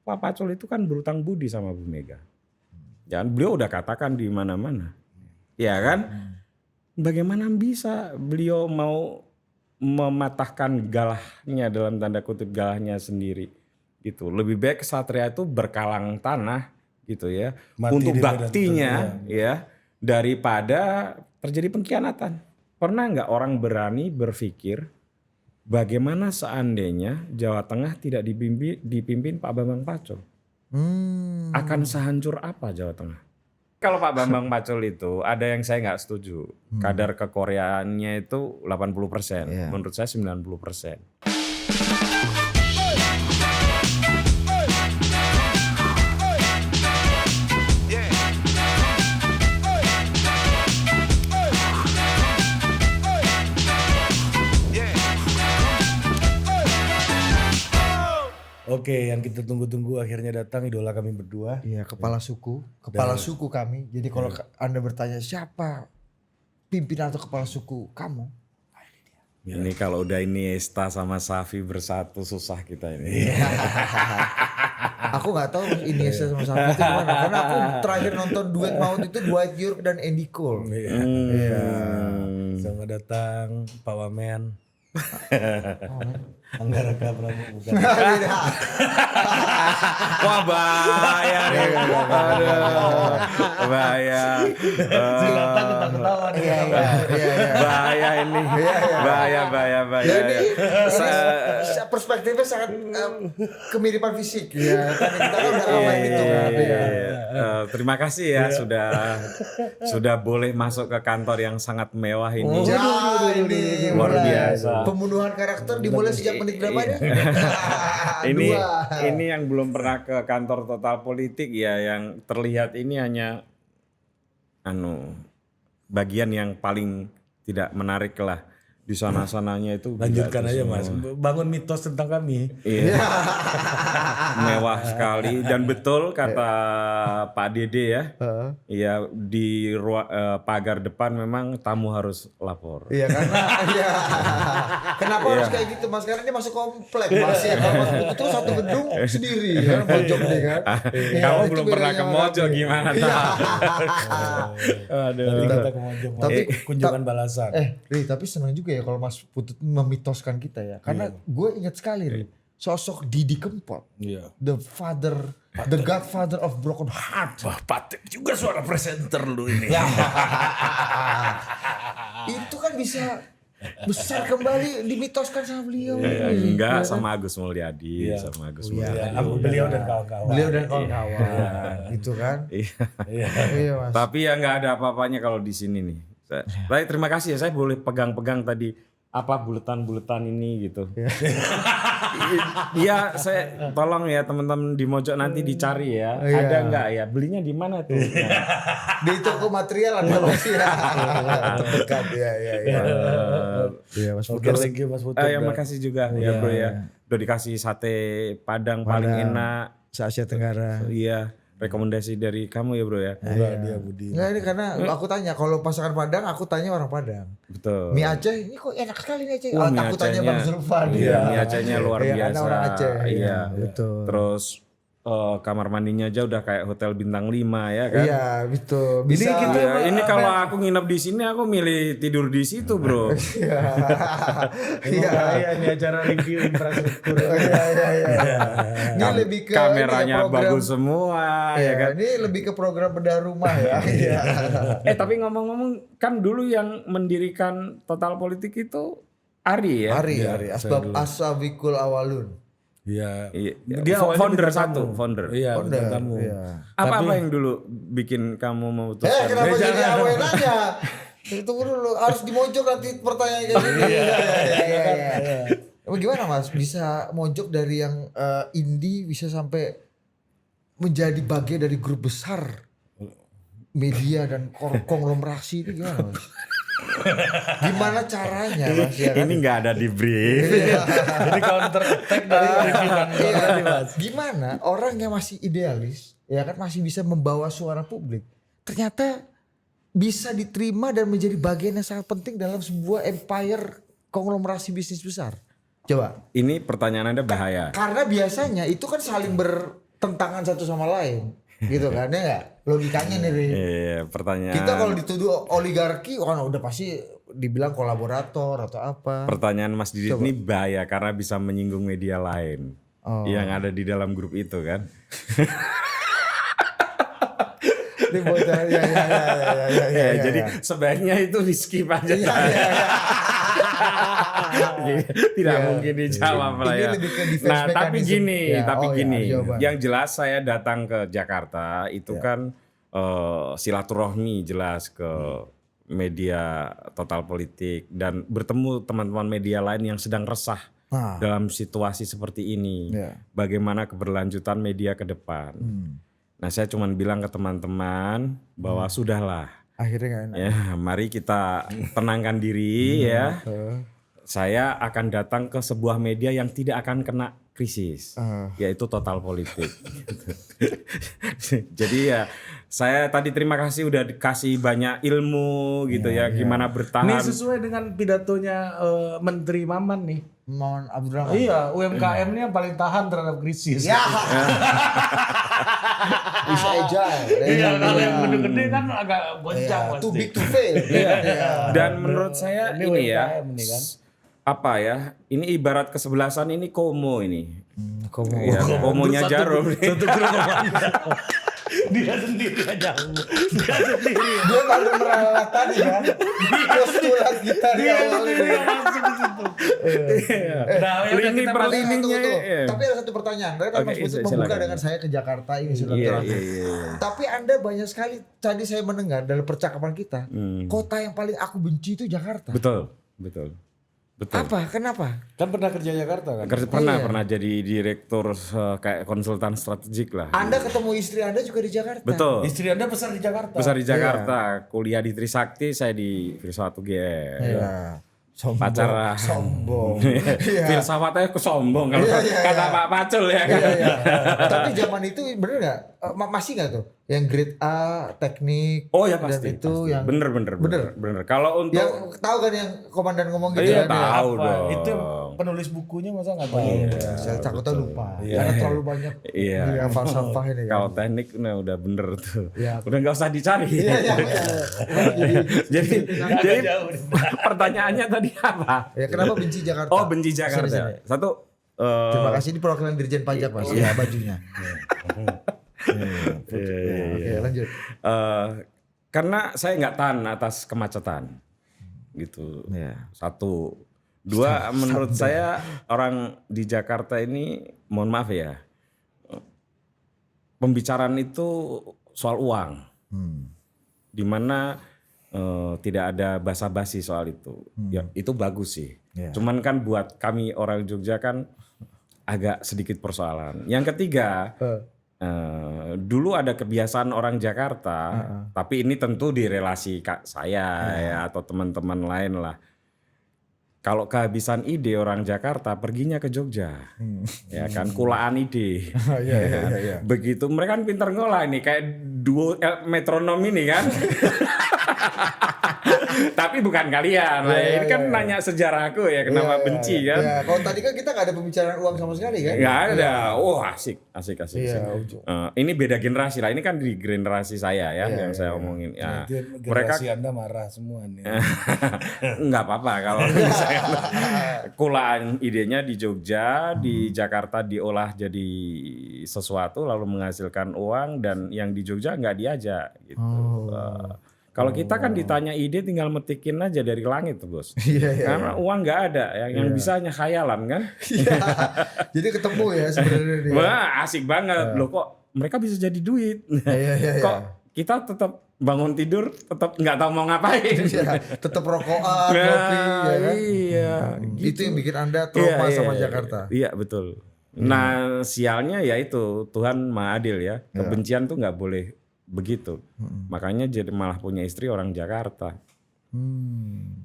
Pak Pacul itu kan berutang budi sama Bu Mega. Jangan beliau udah katakan di mana-mana. Ya kan? Bagaimana bisa beliau mau mematahkan galahnya dalam tanda kutip galahnya sendiri gitu. Lebih baik Ksatria itu berkalang tanah gitu ya. Mati untuk di medan baktinya ya daripada terjadi pengkhianatan. Pernah nggak orang berani berpikir bagaimana seandainya Jawa Tengah tidak dipimpin Pak Bambang Pacul? Akan sehancur apa Jawa Tengah? Kalau Pak Bambang Pacul itu ada yang saya nggak setuju. Kadar kekoreaannya itu 80%. Menurut saya 90%. Oke, yang kita tunggu-tunggu akhirnya datang, idola kami berdua. Iya, kepala suku kami. Jadi kalau Anda bertanya siapa pimpinan atau kepala suku kamu? Ini kalau udah Iniesta sama Xavi bersatu susah kita ini. Aku nggak tahu Iniesta sama Xavi itu gimana, karena aku terakhir nonton duet maut itu Dwight Yorke dan Andy Cole. Iya. Selamat datang Pak Wamen. Anggara Prabowo bukan. Wah bahaya nih. Aduh, bahaya. Silakan ketawa nih. Bahaya ini. Bahaya. Jadi perspektifnya sangat kemiripan fisik. Ya, kan kita kan udah ramai itu kan. Terima kasih ya sudah boleh masuk ke kantor yang sangat mewah ini. Ini Luar biasa. Pembunuhan karakter dimulai sejak menit berapa ya? Ini yang belum pernah ke kantor Total Politik ya, yang terlihat ini hanya bagian yang paling tidak menarik lah. Di sana-sananya itu Lanjutkan aja Mas, bangun mitos tentang kami. Iya. Mewah sekali dan betul kata Pak Dede ya. Iya, di pagar depan memang tamu harus lapor. Iya karena kenapa harus kayak gitu Mas? Karena ini masuk komplek Mas ya. Kalau Mas itu satu gedung sendiri kan pojok nih kan. Kamu belum pernah ke Mojok gimana tahu? Aduh. Kita ke Mojok, tapi kunjungan balasan. Tapi senang juga ya kalau Mas Putut memitoskan kita ya. Karena gue ingat sekali Ri, sosok Didi Kempot. Iya. The godfather of broken heart. Wah, paten juga suara presenter lu ini. Itu kan bisa besar kembali dimitoskan sama beliau. Enggak, sama Agus Mulyadi, sama Agus Mulyadi. Beliau dan kawan-kawan. Beliau dan kawan-kawan. Itu kan. Iya Mas. Tapi ya nggak ada apa-apanya kalau di sini nih. Baik, terima kasih ya. Saya boleh pegang-pegang tadi apa buletan-buletan ini gitu. Iya, saya tolong ya teman-teman di Mojok nanti dicari ya. Ada nggak ya? Belinya di mana tuh? Di toko material ada Mas ya. Terdekat ya. Iya Mas Putut. Thank you Mas Putut. Ya makasih juga ya bro ya. Udah dikasih sate Padang paling enak se-Asia Tenggara. Iya. Rekomendasi dari kamu ya bro ya. Dia Budi. Nggak, ini karena aku tanya kalau pasangan Padang, aku tanya orang Padang. Betul. Mie Aceh ini kok enak sekali nih Aceh. Mie Aku tanya Acehnya- Bang Zulfan. Iya, mie Acehnya luar Iya, biasa. karena orang Aceh. Iya, betul. Terus kamar mandinya aja udah kayak hotel bintang 5 ya kan. Iya, betul. Bisa Ini kita- Ya, ini kalau aku nginep di sini aku milih tidur di situ bro. Iya. Ini acara review infrastruktur. Iya. Ini lebih ke Kameranya ini ya, program- bagus semua ya kan. Ini lebih ke program bedah rumah ya. Iya. Tapi ngomong-ngomong kan dulu yang mendirikan Total Politik itu Ari ya. Ari. Asbab Asabikul Awalun. Iya. Iya. Dia awalnya founder bintang satu, tamu. founder. Iya, bintang tamu. Iya. Apa yang dulu bikin kamu memutuskan? Kenapa jadi jangan. awen aja? Tunggu dulu, harus di Mojok nanti pertanyaan kayak gini. Iya. Gimana Mas, bisa Mojok dari yang indie bisa sampai menjadi bagian dari grup besar media dan konglomerasi itu gimana Mas? Gimana caranya Mas? Ya kan? Ini nggak ada di brief. Ini counter attack dari review tadi Mas. Gimana orang yang masih idealis, ya kan masih bisa membawa suara publik, ternyata bisa diterima dan menjadi bagian yang sangat penting dalam sebuah empire konglomerasi bisnis besar. Coba. Ini pertanyaan Anda bahaya. Karena biasanya itu kan saling tentangan satu sama lain. Gitu kan ya nggak? Logikanya nih Ri. Iya, pertanyaan. Kita kalau dituduh oligarki kan udah pasti dibilang kolaborator atau apa. Pertanyaan Mas Didit ini bahaya karena bisa menyinggung media lain yang ada di dalam grup itu kan. Ini bocah ya. Jadi sebaiknya itu di skip aja. Tidak mungkin dijawab lah Ini ya. lebih ke defense Nah tapi mechanism. gini, Ya, jawaban. yang jelas saya datang ke Jakarta itu kan silaturahmi jelas ke media Total Politik dan bertemu teman-teman media lain yang sedang resah dalam situasi seperti ini. Ya. Bagaimana keberlanjutan media ke depan. Nah saya cuma bilang ke teman-teman bahwa sudahlah. Akhirnya nggak enak. Ya, mari kita tenangkan diri ya. Saya akan datang ke sebuah media yang tidak akan kena krisis, yaitu Total Politik. Jadi ya, saya tadi terima kasih udah dikasih banyak ilmu gitu ya, gimana bertahan. Ini sesuai dengan pidatonya Menteri Maman nih. Mohon Abdurrahman. Iya, UMKM ini yang paling tahan terhadap krisis. Ya. Bisa agile. Iya, kalau yang gede-gede kan agak goncang Too pasti. big to fail. Dan menurut saya Ini ini ya, UMKM nih kan. apa ya? Ini ibarat kesebelasan ini komo ini. Komo. Ya, komonya Jarum. Satu grup dia sendiri aja. Dia sendiri. Dia baru meralat tadi kan. Postulat kita di Dia awal sendiri ini. yang langsung ke situ. Nah, ya udah Lini kita per balik. lininya. Tapi ada satu pertanyaan. Kan Oke, Mas Putut silakan. membuka dengan saya ke Jakarta ini Iya, silaturahmi. iya. Tapi Anda banyak sekali tadi saya mendengar dalam percakapan kita, kota yang paling aku benci itu Jakarta. Betul, betul. Betul. Apa? Kenapa? Kan pernah kerja Jakarta kan? Pernah jadi direktur kayak konsultan strategik lah. Anda ketemu istri Anda juga di Jakarta. Betul. Istri Anda besar di Jakarta. Besar di Jakarta, kuliah di Trisakti, saya di Filsafat UGM. Iya. Sombong. Pacaran. Sombong. Iya. Filsafatnya kesombong kalau kata Pak Pacul ya kan. Iya. Tapi zaman itu bener nggak? Masih nggak tuh? Yang grade A, teknik. Oh ya dan pasti. itu pasti. yang Bener. Kalau untuk yang tahu kan yang komandan ngomong gitu Iya, kan? tahu Apa? dong. Itu penulis bukunya masa nggak tahu? Saya takutnya lupa. Iya. Karena terlalu banyak Iya. falsafah ini kan. kalau teknik udah bener tuh. Iya. Udah nggak usah dicari. Iya. jadi Agak jauh. pertanyaannya tadi apa? Ya kenapa benci Jakarta? Oh benci Sini, Jakarta. sini. Satu. Terima kasih ini perwakilan Dirjen Pajak Mas. Ya bajunya. Oke lanjut. Karena saya nggak tahan atas kemacetan, gitu. Iya. Satu, dua. Menurut saya orang di Jakarta ini, mohon maaf ya, pembicaraan itu soal uang, dimana tidak ada basa-basi soal itu. Ya itu bagus sih. Iya. Cuman kan buat kami orang Jogja kan agak sedikit persoalan. Yang ketiga. Dulu ada kebiasaan orang Jakarta, tapi ini tentu di relasi saya ya atau teman-teman lain lah. Kalau kehabisan ide orang Jakarta perginya ke Jogja, ya kan kulaan ide. Iya. Begitu mereka kan pintar ngolah ini kayak duo metronom ini kan. Tapi bukan kalian lah. Iya, Ini kan iya. nanya sejarah aku ya kenapa benci kan? Ya, kalau tadi kan kita nggak ada pembicaraan uang sama sekali kan? Nggak ada. Oh asik. Iya, Ini beda generasi lah. Ini kan di generasi saya ya yang saya omongin. Ya, mereka Generasi Anda marah semua nih. nggak apa-apa kalau misalnya kulaan idenya di Jogja, di Jakarta diolah jadi sesuatu lalu menghasilkan uang dan yang di Jogja nggak diajak gitu. Kalau kita kan ditanya ide tinggal metikin aja dari langit tuh bos. Iya. Karena uang nggak ada, yang bisa hanya khayalan kan. Iya. Jadi ketemu ya sebenarnya dia. Wah asik banget loh kok mereka bisa jadi duit. Iya. Kok kita tetap bangun tidur tetap nggak tahu mau ngapain. Iya, tetap rokokan, kopi ya kan? Iya. Itu yang bikin Anda trauma Iya, sama iya, Jakarta. Iya betul. Nah sialnya ya itu Tuhan Maha Adil ya. Kebencian tuh nggak boleh begitu. Makanya jadi malah punya istri orang Jakarta.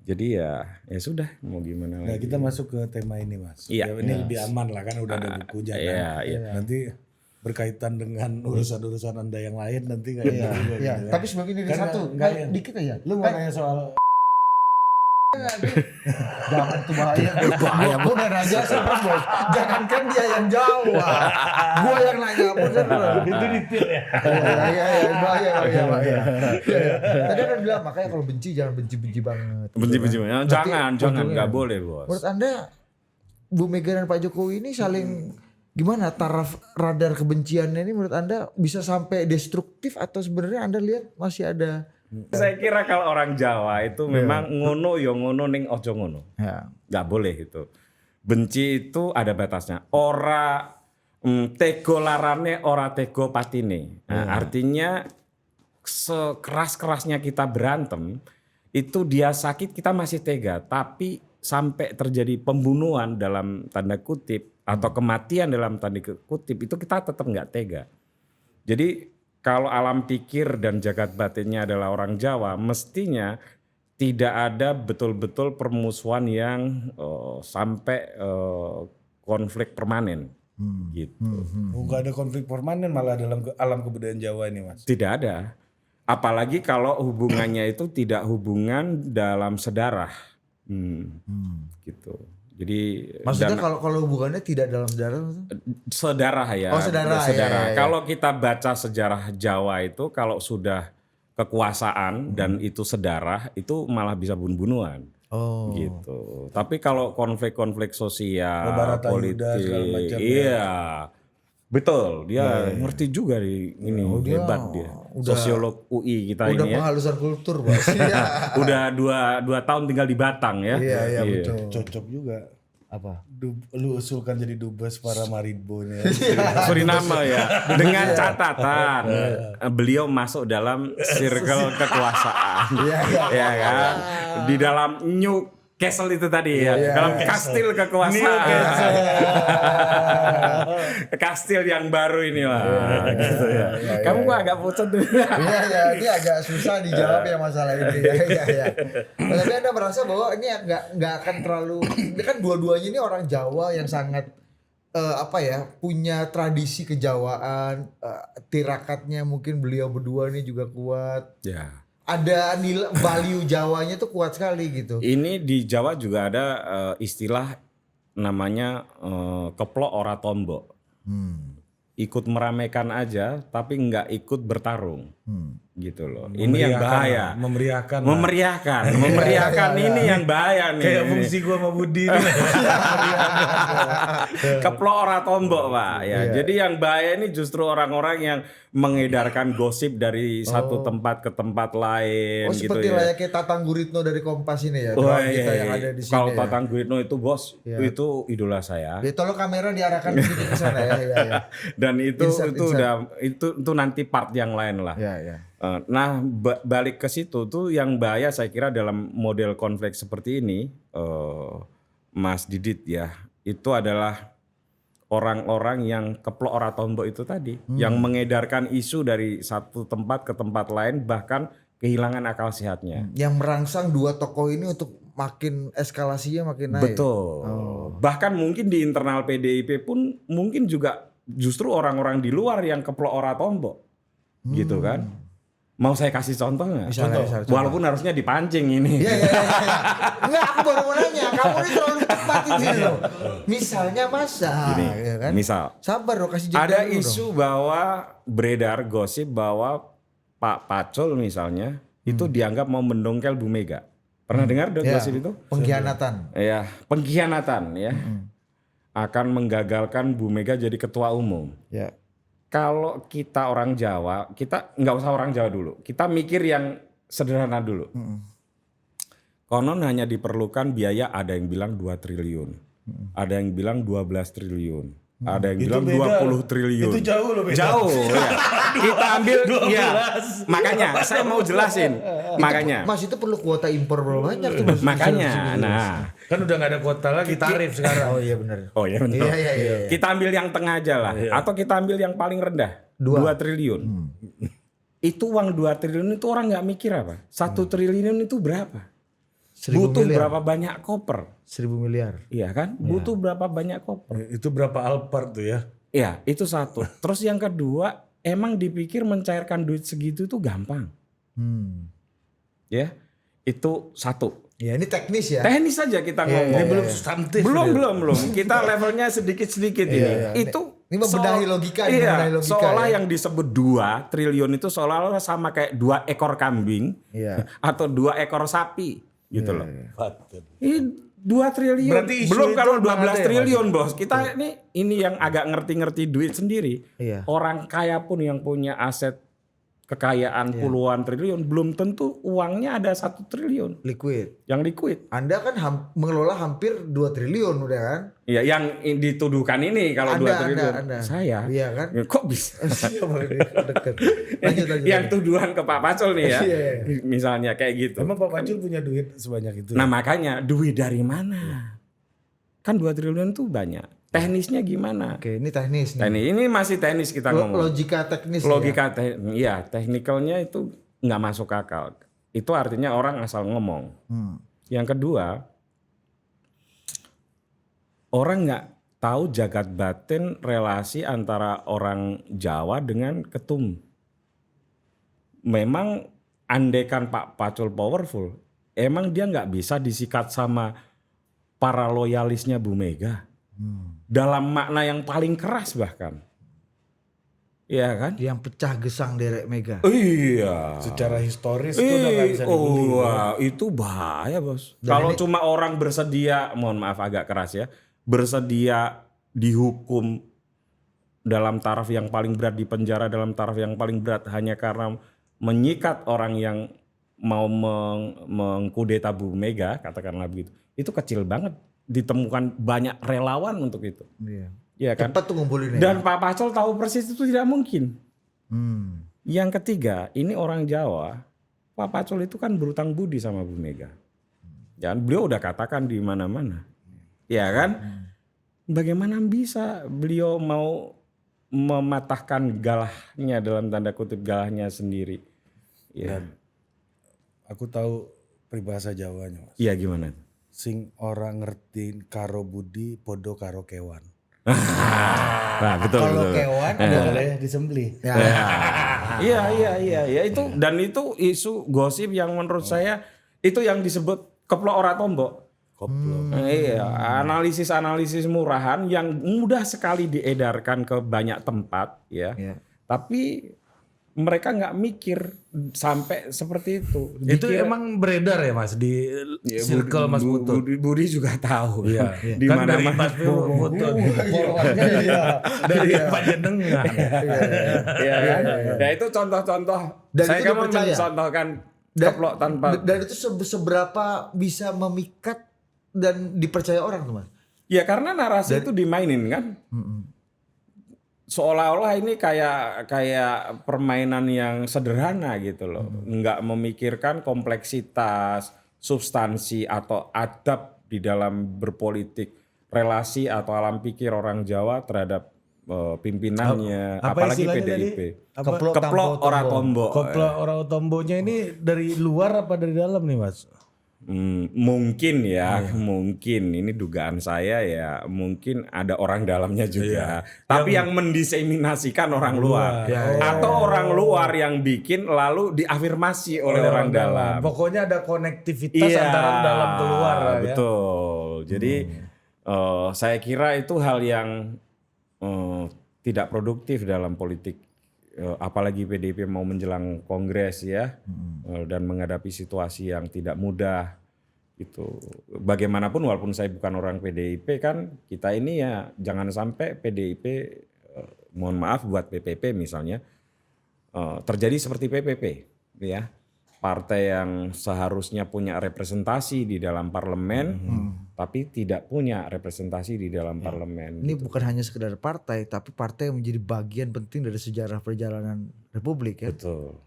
Jadi ya sudah mau gimana Nah lagi. kita masuk ke tema ini mas. Iya. Ya, ini lebih aman lah kan udah ada bukunya kan. Iya. Nanti berkaitan dengan urusan-urusan Anda yang lain nanti kayak Iya. gitu. Tapi sebelum ini Karena satu, enggak yang- dikit aja. Lu mau nanya soal Jangan tuh bahaya. Gue udah nanya serem bos. Jangankan dia yang jawab. Gue yang nanya bener. Itu detail ya. Iya, bahaya. Tadi kan bilang makanya kalau benci jangan benci-benci banget. Benci-benci. Jangan, ujungnya. nggak boleh bos. Menurut Anda Bu Mega dan Pak Jokowi ini saling gimana taraf radar kebenciannya ini menurut Anda bisa sampai destruktif atau sebenarnya Anda lihat masih ada? Saya kira kalau orang Jawa itu memang ngono yo ngono ning ojo ngono. Ya. Nggak boleh itu. Benci itu ada batasnya. Ora tego larane, ora tego patine. Nah, artinya sekeras-kerasnya kita berantem, itu dia sakit kita masih tega. Tapi sampai terjadi pembunuhan dalam tanda kutip atau kematian dalam tanda kutip itu kita tetap nggak tega. Jadi kalau alam pikir dan jagat batinnya adalah orang Jawa, mestinya tidak ada betul-betul permusuhan yang sampai konflik permanen. Gitu. Enggak ada konflik permanen malah dalam alam kebudayaan Jawa ini Mas. Tidak ada. Apalagi kalau hubungannya itu tidak hubungan dalam sedarah. Gitu. Jadi Maksudnya kalau hubungannya tidak dalam sejarah? sedarah ya. Oh, sedarah, ya. Kalau kita baca sejarah Jawa itu kalau sudah kekuasaan dan itu sedarah itu malah bisa bunuh-bunuhan. Oh. Gitu. Tapi kalau konflik-konflik sosial, Baratayuda, politik, segala macam, iya. Betul, dia ngerti juga di ini hebat dia. Sosiolog UI kita Udah ini ya. penghalusan kultur bos. Iya. Udah dua tahun tinggal di Batang ya. Iya betul. Cocok juga. Apa? Lu usulkan jadi dubes para Marinbo nih. Suriname ya. Dengan catatan beliau masuk dalam circle kekuasaan. Ya kan? Di dalam New Castle itu tadi ya. Dalam kastil kekuasaan. Kastil yang baru ini lah. Gitu ya. Kamu kok agak pucat tuh. Iya, ini agak susah dijawab ya masalah ini. Iya. Tapi Anda merasa bahwa ini nggak akan terlalu, ini kan dua-duanya ini orang Jawa yang sangat punya tradisi kejawaan, tirakatnya mungkin beliau berdua ini juga kuat. Ya. Ada nilai value Jawanya tuh kuat sekali gitu. Ini di Jawa juga ada istilah namanya keplok ora tombok. Ikut meramaikan aja tapi nggak ikut bertarung. Gitu loh. Ini yang bahaya. Memeriahkan Ini yang bahaya nih. Kayak fungsi gua sama Budi. Keplok ora tombok Pak ya. Jadi yang bahaya ini justru orang-orang yang mengedarkan gosip dari satu tempat ke tempat lain Oh gitu seperti ya. layaknya Tatang Guritno dari Kompas ini ya. Wah, Kita yang ada di sini. kalau ya. Tatang Guritno itu bos, itu idola saya. Ya, tolong kamera diarahkan sedikit ke sana ya. Dan itu Insert. udah itu nanti part yang lain lah. Ya. Nah balik ke situ tuh yang bahaya saya kira dalam model konflik seperti ini, Mas Didit ya, itu adalah orang-orang yang keplok ora tombok itu tadi, yang mengedarkan isu dari satu tempat ke tempat lain bahkan kehilangan akal sehatnya. Yang merangsang dua tokoh ini untuk makin eskalasinya makin naik. Betul. Bahkan mungkin di internal PDIP pun mungkin juga justru orang-orang di luar yang keplok ora tombok, gitu kan? Mau saya kasih contoh nggak? Misalnya. Walaupun harusnya dipancing ini. Iya. Enggak, aku baru mau nanya. Kamu ini terlalu cepat ini loh. Misalnya masa, Gini, ya kan? misal Sabar dong, kasih jeda ada dulu isu bahwa beredar gosip bahwa Pak Pacul misalnya itu dianggap mau mendongkel Bu Mega. Pernah dengar gosip itu? Pengkhianatan. Ya, pengkhianatan ya. Akan menggagalkan Bu Mega jadi ketua umum. Ya. Kalau kita orang Jawa, kita nggak usah orang Jawa dulu. Kita mikir yang sederhana dulu. Konon hanya diperlukan biaya, ada yang bilang 2 triliun. Ada yang bilang 12 triliun. Ada yang bilang 20 triliun. Itu jauh loh beda. Jauh ya. Kita ambil ya. Makanya saya mau jelasin. Makanya. Mas itu perlu kuota impor berapa banyak tuh Mas? Makanya. Nah. Kan udah gak ada kuota lagi, tarif sekarang. Oh iya benar. Oh iya benar. Iya. Kita ambil yang tengah aja lah. Atau kita ambil yang paling rendah. 2 triliun. Itu uang 2 triliun itu orang nggak mikir apa. 1 triliun itu berapa? 1000 Butuh miliar. berapa banyak koper? 1000 miliar. Iya kan? Butuh berapa banyak koper? Itu berapa Alphard tuh ya? Iya, itu satu. Terus yang kedua, emang dipikir mencairkan duit segitu itu gampang. Ya, itu satu. Ya ini teknis ya. Teknis saja kita ngomong. Ini belum substantif. Belum. Kita levelnya sedikit-sedikit ini. Itu Ini membenahi logika, ini Iya, membenahi logika, seolah ya. yang disebut 2 triliun itu seolah-olah sama kayak 2 ekor kambing Iya. atau 2 ekor sapi gitu loh. Betul. Ini 2 triliun. Berarti isu Belum itu kalau memang 12 ada ya, triliun, Bos. Kita ini yang agak ngerti-ngerti duit sendiri. Iya. Orang kaya pun yang punya aset kekayaan puluhan triliun belum tentu uangnya ada 1 triliun Liquid. yang liquid. Anda kan mengelola hampir 2 triliun udah kan? Ya, yang dituduhkan ini kalau 2 triliun. Anda. Saya. Iya kan? Ya, kok bisa? Deket. Lanjut. Yang tuduhan ke Pak Pacul nih ya. Iya. Misalnya kayak gitu. Emang Pak Pacul punya duit sebanyak itu? Nah makanya duit dari mana? Kan 2 triliun tuh banyak. Teknisnya gimana? Oke, ini teknis nih. Teknis ini masih teknis kita ngomong. Logika teknis. Logika ya teknikalnya itu nggak masuk akal. Itu artinya orang asal ngomong. Yang kedua, orang nggak tahu jagat batin relasi antara orang Jawa dengan ketum. Memang andekan Pak Pacul powerful, emang dia nggak bisa disikat sama para loyalisnya Bu Mega. Dalam makna yang paling keras bahkan. Iya kan? Yang pecah gesang derek Mega. Iya. Secara historis itu udah gak bisa dibeli. Wah, itu bahaya, Bos. Kalau cuma orang bersedia, mohon maaf agak keras ya, bersedia dihukum dalam taraf yang paling berat, di penjara dalam taraf yang paling berat hanya karena menyikat orang yang mau mengkudeta Bu Mega, katakanlah begitu. Itu kecil banget. Ditemukan banyak relawan untuk itu. Iya. Iya kan? Cepat tuh ngumpulin ya. Dan Pak Pacul tahu persis itu tidak mungkin. Yang ketiga, ini orang Jawa, Pak Pacul itu kan berutang budi sama Bu Mega. Dan beliau udah katakan di mana-mana. Ya kan? Bagaimana bisa beliau mau mematahkan galahnya dalam tanda kutip galahnya sendiri? Ya. Dan aku tahu peribahasa Jawanya, Mas. Iya gimana? Sing orang ngertiin karo budi podo karo kewan. Nah, betul. Kalau betul. kewan Boleh disembelih. ya. Iya itu dan itu isu gosip yang menurut saya itu yang disebut keplok ora tombok. Koplo. Iya, analisis murahan yang mudah sekali diedarkan ke banyak tempat ya. Iya. Tapi mereka nggak mikir sampai seperti itu. Itu Dikira- emang beredar ya Mas di Ya, circle Mas Putu. Budi juga tahu. Iya. Di Kan dari mana-mana. Mas Putu. Dari Panjenengan. Iya kan? Ya itu contoh-contoh. Dan Saya itu kan dipercaya? mencontohkan keplok tanpa. Dan itu seberapa bisa memikat dan dipercaya orang tuh Mas? Ya karena narasi itu dimainin kan. Seolah-olah ini kayak permainan yang sederhana gitu loh. Nggak memikirkan kompleksitas, substansi atau adab di dalam berpolitik, relasi atau alam pikir orang Jawa terhadap pimpinannya, Apa apalagi istilahnya PDIP. tadi? Apa? Keplok ora tombo. Koplo orang tombonya ini dari luar apa dari dalam nih Mas? Mungkin ya, mungkin ini dugaan saya ya, mungkin ada orang dalamnya juga. Tapi yang mendiseminasikan orang luar, atau orang luar yang bikin lalu diafirmasi oleh orang dalam. Pokoknya ada konektivitas antara dalam keluar ya. Betul. Jadi saya kira itu hal yang tidak produktif dalam politik. Apalagi PDIP mau menjelang kongres ya dan menghadapi situasi yang tidak mudah itu. Bagaimanapun walaupun saya bukan orang PDIP kan kita ini ya jangan sampai PDIP mohon maaf buat PPP misalnya terjadi seperti PPP ya. Partai yang seharusnya punya representasi di dalam parlemen tapi tidak punya representasi di dalam parlemen. Ini bukan hanya sekedar partai, tapi partai yang menjadi bagian penting dari sejarah perjalanan Republik ya. Betul.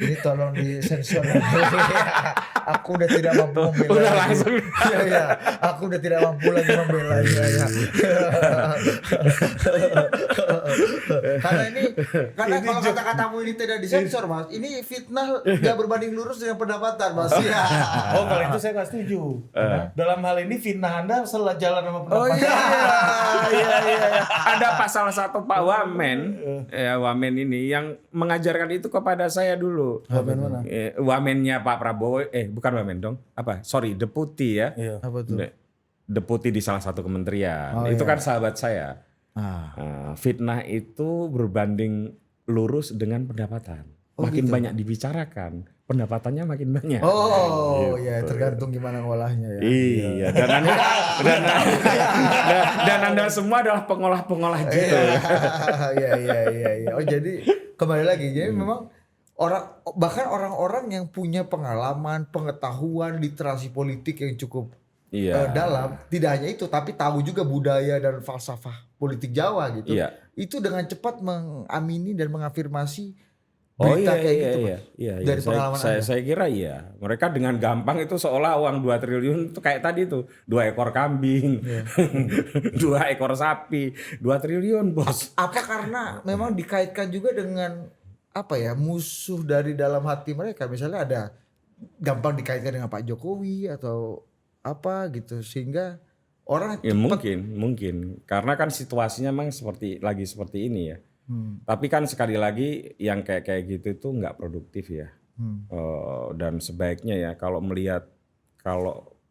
Ini tolong disensor. Aku udah tidak mampu membela. Udah lagi. langsung. Iya. Aku udah tidak mampu lagi membela. Ya. Karena kalau kata-katamu ini tidak disensor, Mas, ini fitnah gak berbanding lurus dengan pendapatan, Mas. Ya. Oh, kalau itu saya nggak setuju. Dalam hal ini fitnah Anda sejalan sama Oh pendapat iya. Iya. Ada pasal satu Pak Wamen, ya Wamen ini yang mengajarkan itu kepada saya dulu. Wamen mana? Wamennya Pak Prabowo, bukan Wamen dong. Apa? Sorry, deputi ya. Iya. Apa tuh? Deputi di salah satu kementerian. Oh, Itu iya. kan sahabat saya. Fitnah itu berbanding lurus dengan pendapatan. Oh, Makin gitu. banyak dibicarakan, pendapatannya makin banyak. Oh, Gitu. ya tergantung gimana ngolahnya ya. Iya, dan anda semua adalah pengolah-pengolah gitu. Iya. Oh jadi kembali lagi, jadi memang bahkan orang-orang yang punya pengalaman, pengetahuan, literasi politik yang cukup Iya. dalam, tidak hanya itu, tapi tahu juga budaya dan falsafah politik Jawa gitu. Iya. Itu dengan cepat mengamini dan mengafirmasi Oh berita iya, kayak iya, gitu, iya, Mas. iya, iya. Dari pengalaman Anda. Saya kira iya. Mereka dengan gampang itu seolah uang 2 triliun itu kayak tadi tuh 2 ekor kambing, 2 ekor sapi, 2 triliun bos. Apa karena memang dikaitkan juga dengan apa ya, musuh dari dalam hati mereka, misalnya ada gampang dikaitkan dengan Pak Jokowi atau apa gitu, sehingga orang Ya cepat mungkin karena kan situasinya memang seperti ini ya. Tapi kan sekali lagi yang kayak gitu itu nggak produktif ya. Dan sebaiknya ya kalau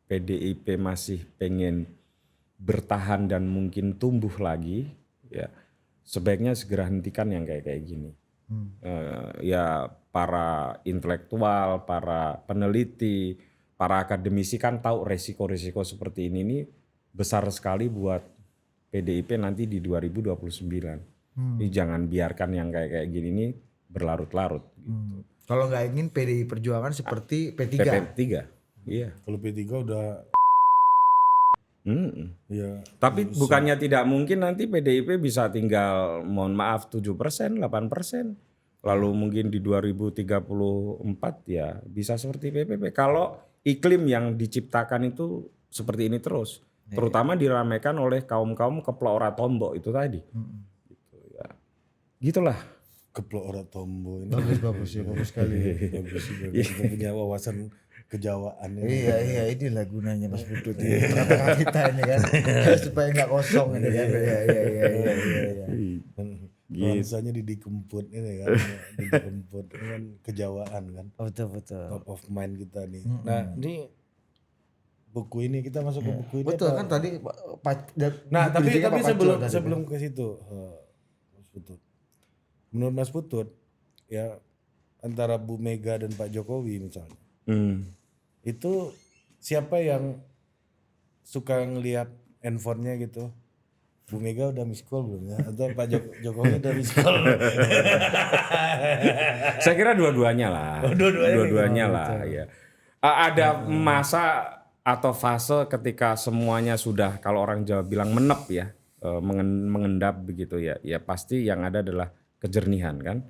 PDIP masih pengen bertahan dan mungkin tumbuh lagi, ya sebaiknya segera hentikan yang kayak gini. Ya para intelektual, para peneliti, para akademisi kan tahu resiko-resiko seperti ini nih besar sekali buat PDIP nanti di 2029. Jadi jangan biarkan yang kayak gini nih berlarut-larut. Gitu. kalau nggak ingin PDI Perjuangan seperti P3. PP3, iya. Kalau P3 udah ya. Tapi bukannya tidak mungkin nanti PDIP bisa tinggal mohon maaf 7%, 8%. Lalu mungkin di 2034 ya bisa seperti PPP. Kalau iklim yang diciptakan itu seperti ini terus. Terutama diramaikan oleh kaum-kaum keplok ora tombok itu tadi. Gitu ya. Gitulah. Keplok ora tombo ini. Bagus sekali. Bagus. Kita punya wawasan kejawaan ini. Iya, inilah gunanya Mas Putut ini. Tengah-tengah kita ini kan, supaya nggak kosong ini kan. Iya. Bahasanya dikemput ini kan. Dikemput ini kan kejawaan kan. Betul. Top of mind kita nih. Nah ini buku ini kita masuk ke buku ini. Betul apa? kan tadi Nah tapi Pak Pacul tadi. sebelum ke situ, Mas Putut. Menurut Mas Putut, ya antara Bu Mega dan Pak Jokowi misalnya, itu siapa yang suka ngelihat handphonenya gitu? Bu Mega udah miss call belum ya? Atau Pak Jokowi udah miss call? Saya kira dua-duanya lah. Dua-duanya gitu. lah ya. Ada masa atau fase ketika semuanya sudah kalau orang Jawa bilang menep ya, mengendap begitu ya. Ya pasti yang ada adalah kejernihan kan.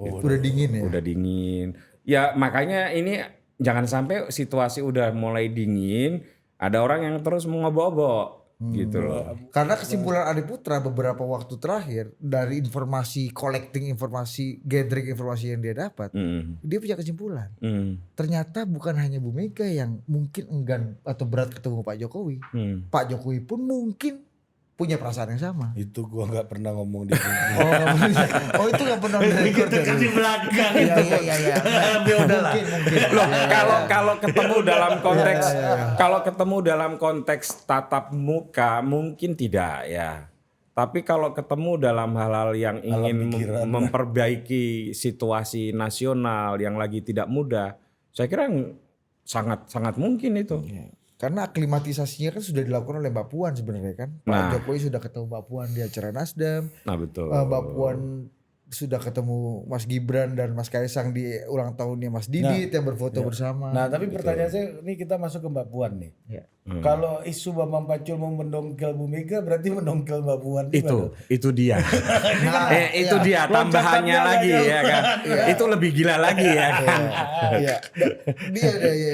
Udah dingin ya. Udah dingin. Ya makanya ini jangan sampai situasi udah mulai dingin, ada orang yang terus mengobok-obok gitu loh. Karena kesimpulan Adi Putra beberapa waktu terakhir dari informasi collecting informasi, gathering informasi yang dia dapat, dia punya kesimpulan. Ternyata bukan hanya Bu Mega yang mungkin enggan atau berat ketemu Pak Jokowi. Pak Jokowi pun mungkin punya perasaan yang sama. Itu gua nggak pernah ngomong di buku. Oh itu nggak pernah direkod Itu kan di belakang itu. Iya. Mungkin. Loh, kalau ketemu dalam konteks kalau ketemu dalam konteks tatap muka mungkin tidak ya. Tapi kalau ketemu dalam hal-hal yang ingin memperbaiki situasi nasional yang lagi tidak mudah, saya kira sangat mungkin itu. Karena aklimatisasinya kan sudah dilakukan oleh Mbak Puan sebenarnya kan. Pak Jokowi sudah ketemu Mbak Puan di acara Nasdem. Nah betul. Mbak Puan sudah ketemu Mas Gibran dan Mas Kaisang di ulang tahunnya Mas Didit yang berfoto bersama. Nah, tapi pertanyaan saya, ini kita masuk ke Mbak Puan nih. Ya. Kalau isu Bambang Pacul mau mendongkel Bu Mega, berarti mendongkel Mbak Puan Itu dia. Itu dia tambahannya lagi ya kan. Itu lebih gila lagi ya kan. Iya. Dia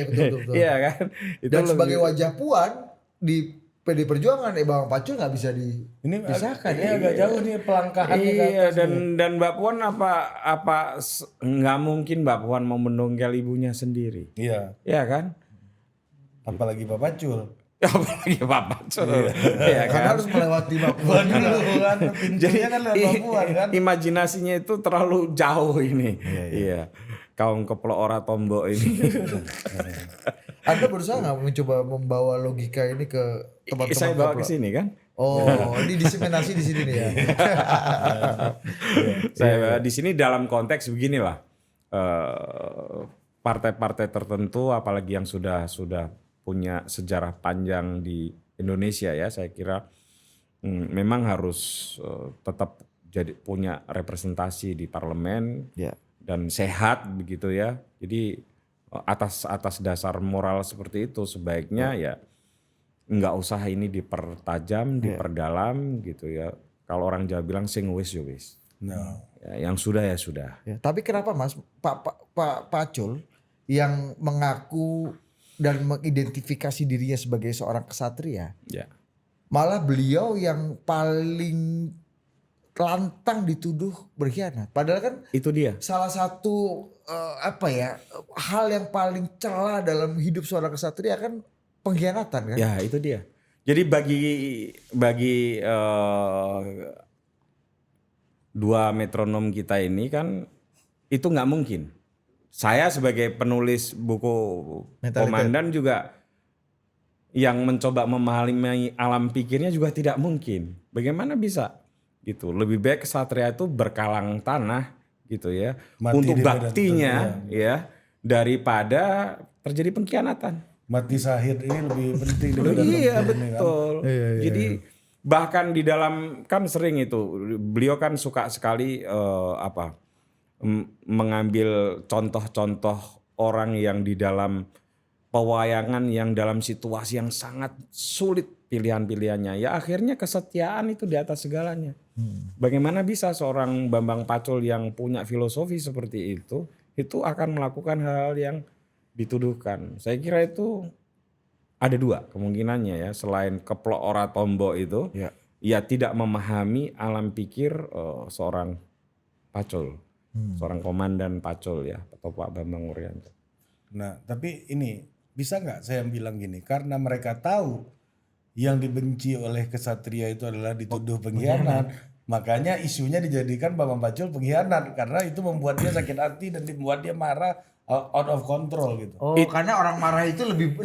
betul. Iya kan. Itu Dan lebih- sebagai wajah Puan di PD Perjuangan, Bambang Pacul nggak bisa dipisahkan ini agak jauh nih pelangkahannya ke Iya atas dan Mbak Puan nggak mungkin Mbak Puan mau mendongkel ibunya sendiri. Iya, Iya kan? apalagi Pak Pacul. Apalagi Pak Pacul. Iya karena kan? harus melewati Mbak Puan. Dulu kan pintunya kan lewat Mbak Puan kan. Imajinasinya itu terlalu jauh ini. Iya. Kaum keplok ora tombok ini. Anda berusaha nggak mencoba membawa logika ini ke teman-teman Saya bawa ke Bapak? sini kan. Oh, ini diseminasi di sini nih ya. Saya di sini dalam konteks beginilah. Partai-partai tertentu apalagi yang sudah punya sejarah panjang di Indonesia ya, saya kira memang harus tetap jadi punya representasi di parlemen Ya. dan sehat begitu ya. Jadi atas dasar moral seperti itu sebaiknya ya nggak usah ini dipertajam, diperdalam gitu ya. Kalau orang Jawa bilang sing wis ya wis. Ya, yang sudah ya sudah. Ya, tapi kenapa Mas Pak Pacul yang mengaku dan mengidentifikasi dirinya sebagai seorang kesatria, Ya. malah beliau yang paling lantang dituduh berkhianat. Padahal kan Itu dia. salah satu hal yang paling celah dalam hidup seorang kesatria kan pengkhianatan kan. Ya, itu dia. Jadi bagi dua metronom kita ini kan itu nggak mungkin. Saya sebagai penulis buku Mentalitas. Komandan juga yang mencoba memahami alam pikirnya juga tidak mungkin. Bagaimana bisa gitu? Lebih baik kesatria itu berkalang tanah gitu ya Mati untuk di medan baktinya ya daripada terjadi pengkhianatan. Mati syahid ini lebih penting daripada Iya tempur ini kan. betul. Jadi bahkan di dalam kan sering itu beliau kan suka sekali mengambil contoh-contoh orang yang di dalam pewayangan yang dalam situasi yang sangat sulit pilihan-pilihannya. Ya akhirnya kesetiaan itu di atas segalanya. Bagaimana bisa seorang Bambang Pacul yang punya filosofi seperti itu akan melakukan hal-hal yang dituduhkan. Saya kira itu ada dua kemungkinannya ya. Selain keplok ora tombo itu, ya tidak memahami alam pikir seorang Pacul. Seorang komandan Pacul ya, atau Pak Bambang Wuryanto. Nah, tapi ini bisa nggak saya bilang gini, karena mereka tahu yang dibenci oleh kesatria itu adalah dituduh pengkhianat, makanya isunya dijadikan Bambang Pacul pengkhianat karena itu membuat dia sakit hati dan membuat dia marah out of control gitu. Oh, karena orang marah itu lebih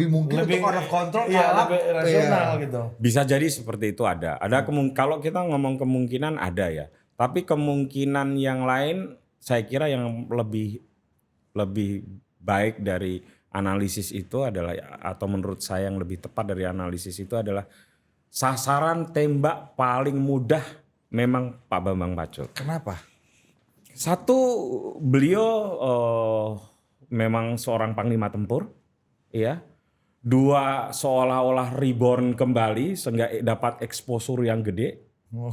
mungkin untuk out of control, iya, kalap. lebih rasional gitu. Bisa jadi seperti itu ada. Kalau kita ngomong kemungkinan ada ya. Tapi kemungkinan yang lain saya kira yang lebih baik dari analisis itu adalah atau menurut saya yang lebih tepat dari analisis itu adalah sasaran tembak paling mudah memang Pak Bambang Pacul. Kenapa? Satu, beliau memang seorang panglima tempur, ya. Dua, seolah-olah reborn kembali sehingga dapat exposure yang gede,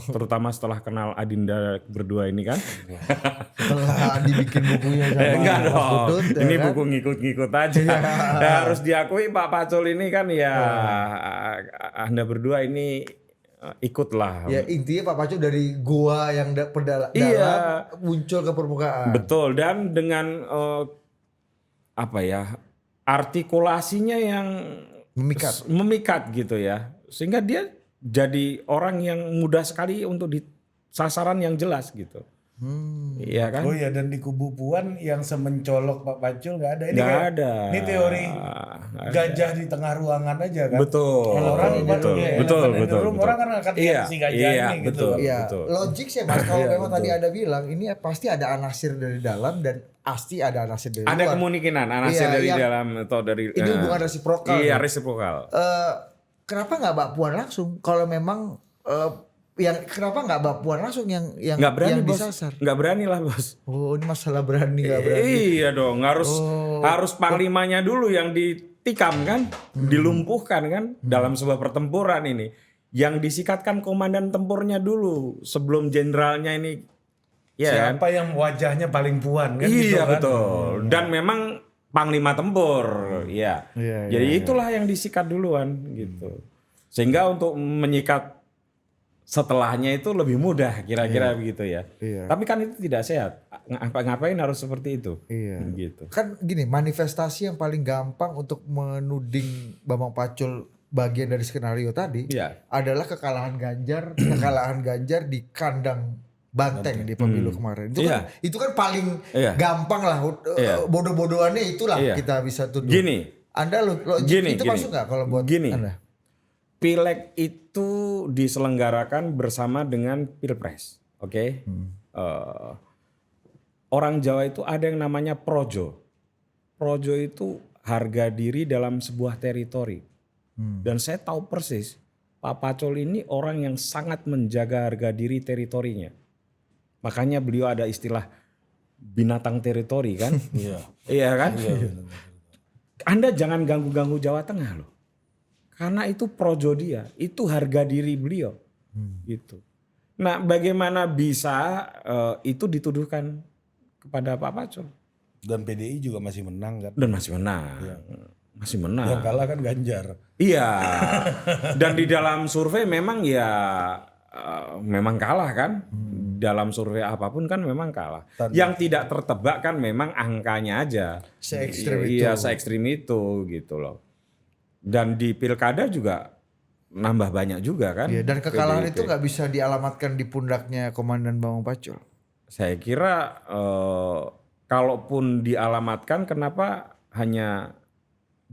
terutama setelah kenal Adinda berdua ini kan. Setelah dibikin bukunya sama Enggak Mas dong, Putut, ya ini kan? buku ngikut-ngikut aja. Ya, harus diakui Pak Pacul ini kan ya, Anda berdua ini ikutlah. Ya intinya Pak Pacul dari gua yang dalam Iya. muncul ke permukaan. Betul, dan dengan artikulasinya yang memikat gitu ya, sehingga dia jadi orang yang mudah sekali untuk di sasaran yang jelas gitu. Iya kan? Oh iya, dan di kubu Puan yang semencolok Pak Pacul nggak ada. Ini Nggak kayak- ada. Ini teori Nggak gajah di tengah ruangan aja kan. Betul. Kalau orang betul, betul. orang kan akan lihat si gajah iya, ini betul. gitu. Ya, betul. logik sih Mas kalau Iya, memang tadi Anda bilang ini pasti ada anasir dari dalam dan pasti ada anasir dari Ada luar. kemungkinan anasir Iya, dari yang- dalam atau dari Ini hubungan resiprokal. Iya, nih. resiprokal. Kenapa nggak Mbak Puan langsung kalau memang Yang kenapa nggak Mbak Puan langsung yang Nggak berani yang bos, disasar? nggak berani lah bos. Oh, ini masalah berani nggak berani. Iya dong, harus panglimanya dulu yang ditikam kan, dilumpuhkan kan dalam sebuah pertempuran ini. Yang disikatkan komandan tempurnya dulu sebelum jenderalnya ini. Ya kan? Siapa yang wajahnya paling puan kan gitu Iya kan. betul. Dan memang panglima tempur, ya. Iya, Jadi itulah yang disikat duluan gitu. Sehingga untuk menyikat setelahnya itu lebih mudah kira-kira begitu ya. Iya. Tapi kan itu tidak sehat. Ngapain harus seperti itu? Iya. Gitu. Kan gini, manifestasi yang paling gampang untuk menuding Bambang Pacul bagian dari skenario tadi Iya. adalah kekalahan Ganjar di kandang Banteng di pemilu kemarin. Itu kan paling Iya. gampang lah. Iya. Bodoh-bodohannya itulah Iya. kita bisa tuduh. Gini. Anda logik Gini, itu gini. masuk nggak kalau buat Gini. Anda? Pileg itu diselenggarakan bersama dengan Pilpres, oke? Orang Jawa itu ada yang namanya projo. Projo itu harga diri dalam sebuah teritori. Dan saya tahu persis, Pak Pacul ini orang yang sangat menjaga harga diri teritorinya. Makanya beliau ada istilah binatang teritori kan? Iya. Iya kan? Anda jangan ganggu-ganggu Jawa Tengah loh. Karena itu projo dia, itu harga diri beliau, gitu. Nah, bagaimana bisa itu dituduhkan kepada Pak Pacul? Dan PDI juga masih menang kan. Dan masih menang, masih menang. Yang kalah kan Ganjar. Iya. Dan di dalam survei memang ya memang kalah kan. Dalam survei apapun kan memang kalah. Yang tidak tertebak kan memang angkanya aja. Se-ekstrim itu. Iya, se-ekstrim itu gitu loh. Dan di pilkada juga nambah banyak juga kan. Iya, dan kekalahan PDIP. itu nggak bisa dialamatkan di pundaknya Komandan Bambang Pacul. Saya kira kalaupun dialamatkan kenapa hanya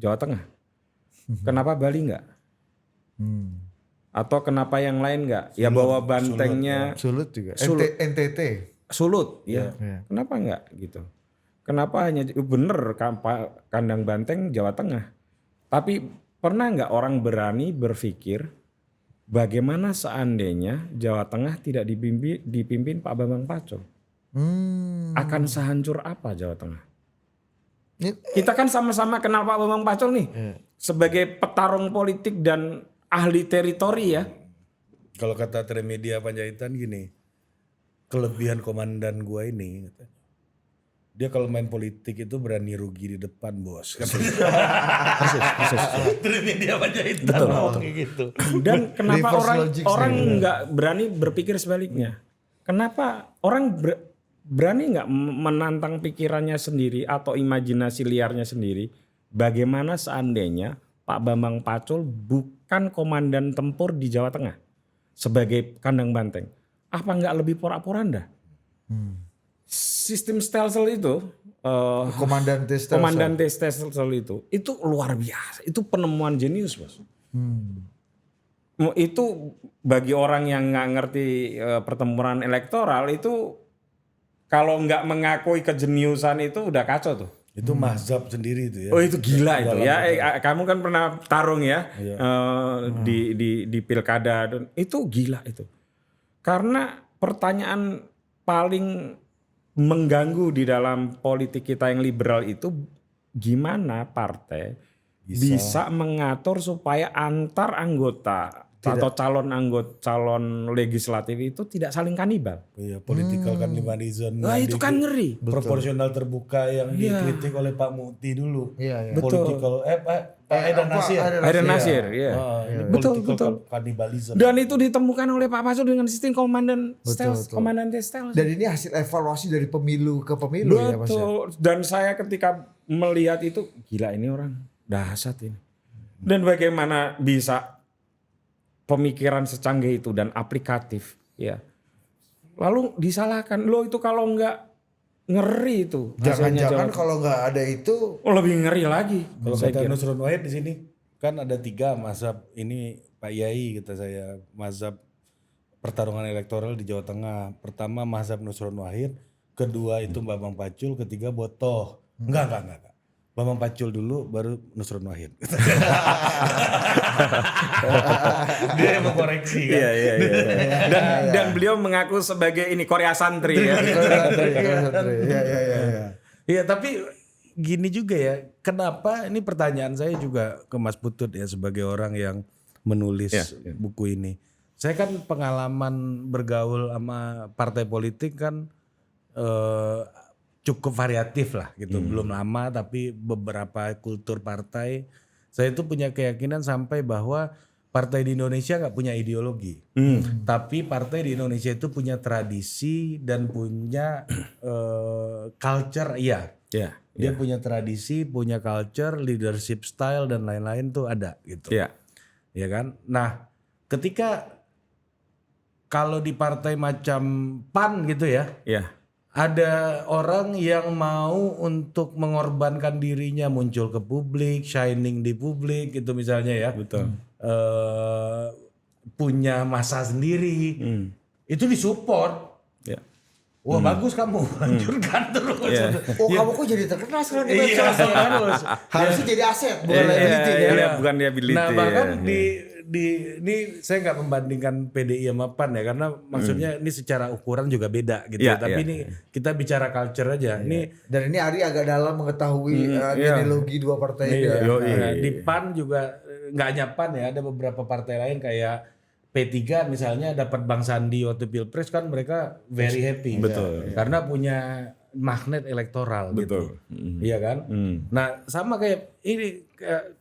Jawa Tengah? Kenapa Bali enggak? Atau kenapa yang lain enggak? Ya bahwa bantengnya Sulut juga. Sulut. NTT. Sulut ya. Iya. Kenapa enggak gitu? Kenapa hanya bener kandang banteng Jawa Tengah? Tapi pernah nggak orang berani berpikir bagaimana seandainya Jawa Tengah tidak dipimpin Pak Bambang Pacul? Akan sehancur apa Jawa Tengah? Kita kan sama-sama kenal Pak Bambang Pacul nih sebagai petarung politik dan ahli teritori ya. Kalau kata Tremedia Panjaitan gini, kelebihan komandan gua ini, dia kalau main politik itu berani rugi di depan bos. Persis. Tremedia Panjaitan kayak gitu. Dan kenapa Reverse logic orang sih. nggak berani berpikir sebaliknya? Kenapa orang berani nggak menantang pikirannya sendiri atau imajinasi liarnya sendiri? Bagaimana seandainya Pak Bambang Pacul bukan komandan tempur di Jawa Tengah sebagai kandang banteng? Apa nggak lebih porak-poranda? Sistem stelsel itu, Komandan stelsel itu luar biasa. Itu penemuan jenius bos. Itu bagi orang yang nggak ngerti pertempuran elektoral itu kalau nggak mengakui kejeniusan itu udah kacau tuh. Itu mazhab sendiri itu ya. Oh itu gila itu ya. Kamu kan pernah tarung ya di pilkada dan itu gila itu. Karena pertanyaan paling mengganggu di dalam politik kita yang liberal itu gimana partai bisa mengatur supaya antar anggota atau calon legislatif itu tidak saling kanibal. Iya, political cannibalism. Nah itu kan ngeri. Proporsional terbuka yang dikritik oleh Pak Muti dulu. Iya. Political Pak Edan Nasir. Haidar Nasir, ya. Betul. Cannibalism. Dan itu ditemukan oleh Pak Pacul dengan sistem komandan stelsel. Dan ini hasil evaluasi dari pemilu ke pemilu ya Mas. Betul. Dan saya ketika melihat itu gila ini orang dahsyat ini. Dan bagaimana bisa pemikiran secanggih itu dan aplikatif ya. Lalu disalahkan lo itu kalau nggak ngeri itu. Jangan-jangan kalau nggak ada itu lebih ngeri lagi. Kalau kata Nusron Wahid di sini kan ada 3 mazhab ini Pak Yai kata saya, mazhab pertarungan elektoral di Jawa Tengah. Pertama mazhab Nusron Wahid, kedua itu Bambang Pacul, ketiga Botoh. Enggak. Bambang Pacul dulu baru Nusron Wahid. Dia yang mengkoreksi kan. Iya. Dan beliau mengaku sebagai ini Korea Santri ya. Iya, tapi gini juga ya. Kenapa ini pertanyaan saya juga ke Mas Putut ya sebagai orang yang menulis buku ini. Saya kan pengalaman bergaul sama partai politik kan cukup variatif lah gitu. Belum lama tapi beberapa kultur partai. Saya itu punya keyakinan sampai bahwa partai di Indonesia nggak punya ideologi. Tapi partai di Indonesia itu punya tradisi dan punya culture, Dia punya tradisi, punya culture, leadership style dan lain-lain tuh ada gitu. Iya. Ya kan? Nah, ketika kalau di partai macam PAN gitu ya, ada orang yang mau untuk mengorbankan dirinya muncul ke publik, shining di publik gitu misalnya ya. Betul. Punya masa sendiri. Itu disupport. Ya. Wah bagus kamu, lanjutkan terus. Oh kamu kok jadi terkenal sekarang di Iya, medsos? harus. Harusnya jadi aset bukan liability ya. Iya, bukan liability. Nah bahkan ini saya nggak membandingkan PDI sama PAN ya karena maksudnya ini secara ukuran juga beda gitu. Iya, Tapi iya. ini kita bicara culture aja. Ini Dan ini Ari agak dalam mengetahui genealogi dua partai ini. ya. nah, di PAN juga nggak hanya PAN ya, ada beberapa partai lain kayak P3 misalnya dapat Bang Sandi waktu Pilpres kan mereka very happy. Betul. Karena punya magnet elektoral gitu. Iya kan? Nah, sama kayak ini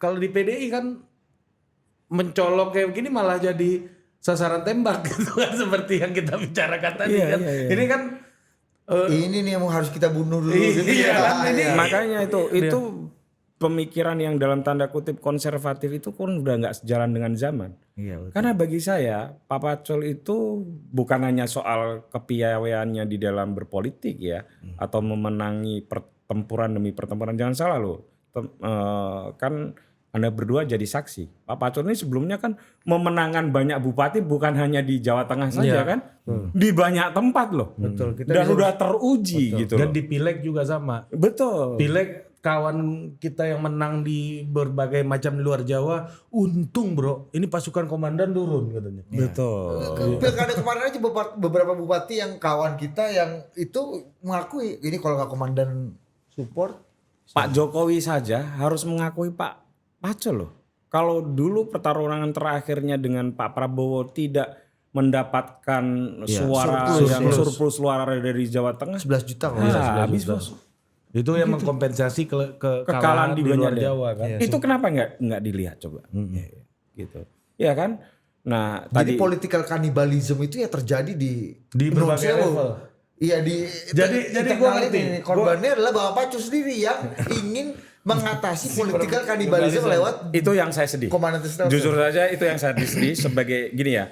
kalau di PDI kan mencolok kayak begini malah jadi sasaran tembak gitu kan seperti yang kita bicarakan tadi kan. Ini kan Ini nih yang harus kita bunuh dulu. Gitu ya. Makanya itu pemikiran yang dalam tanda kutip konservatif itu kan udah nggak sejalan dengan zaman. Karena bagi saya Pak Pacul itu bukan hanya soal kepiawaiannya di dalam berpolitik ya, atau memenangi pertempuran demi pertempuran. Jangan salah loh, kan Anda berdua jadi saksi. Pak Pacul ini sebelumnya kan memenangkan banyak bupati bukan hanya di Jawa Tengah saja kan, di banyak tempat loh. betul kita Dan bisa- udah teruji gitu. dan loh. di Pileg juga sama. Betul. Pileg kawan kita yang menang di berbagai macam di luar Jawa, untung bro, ini pasukan komandan turun katanya. Betul. Pilkada kemarin aja beberapa bupati yang kawan kita yang itu mengakui ini kalau nggak komandan support. Pak Jokowi saja harus mengakui Pak Pacul loh. Kalau dulu pertarungan terakhirnya dengan Pak Prabowo tidak mendapatkan suara yang surplus suara dari Jawa Tengah, 11 juta kalau nggak salah. habis bos. Itu yang mengkompensasi kekalahan Kekalahan di luar banyak Jawa kan. Itu kenapa nggak dilihat coba? Gitu. Ya kan? Nah, Jadi tadi political cannibalism itu ya terjadi di berbagai Indonesia, loh. level. Iya di Jadi internal gua ngerti. ini. Korbannya adalah Bapak Pacul sendiri yang ingin mengatasi political cannibalism lewat itu yang saya sedih. komandan tersebut. Jujur saja itu yang saya sedih sebagai gini ya.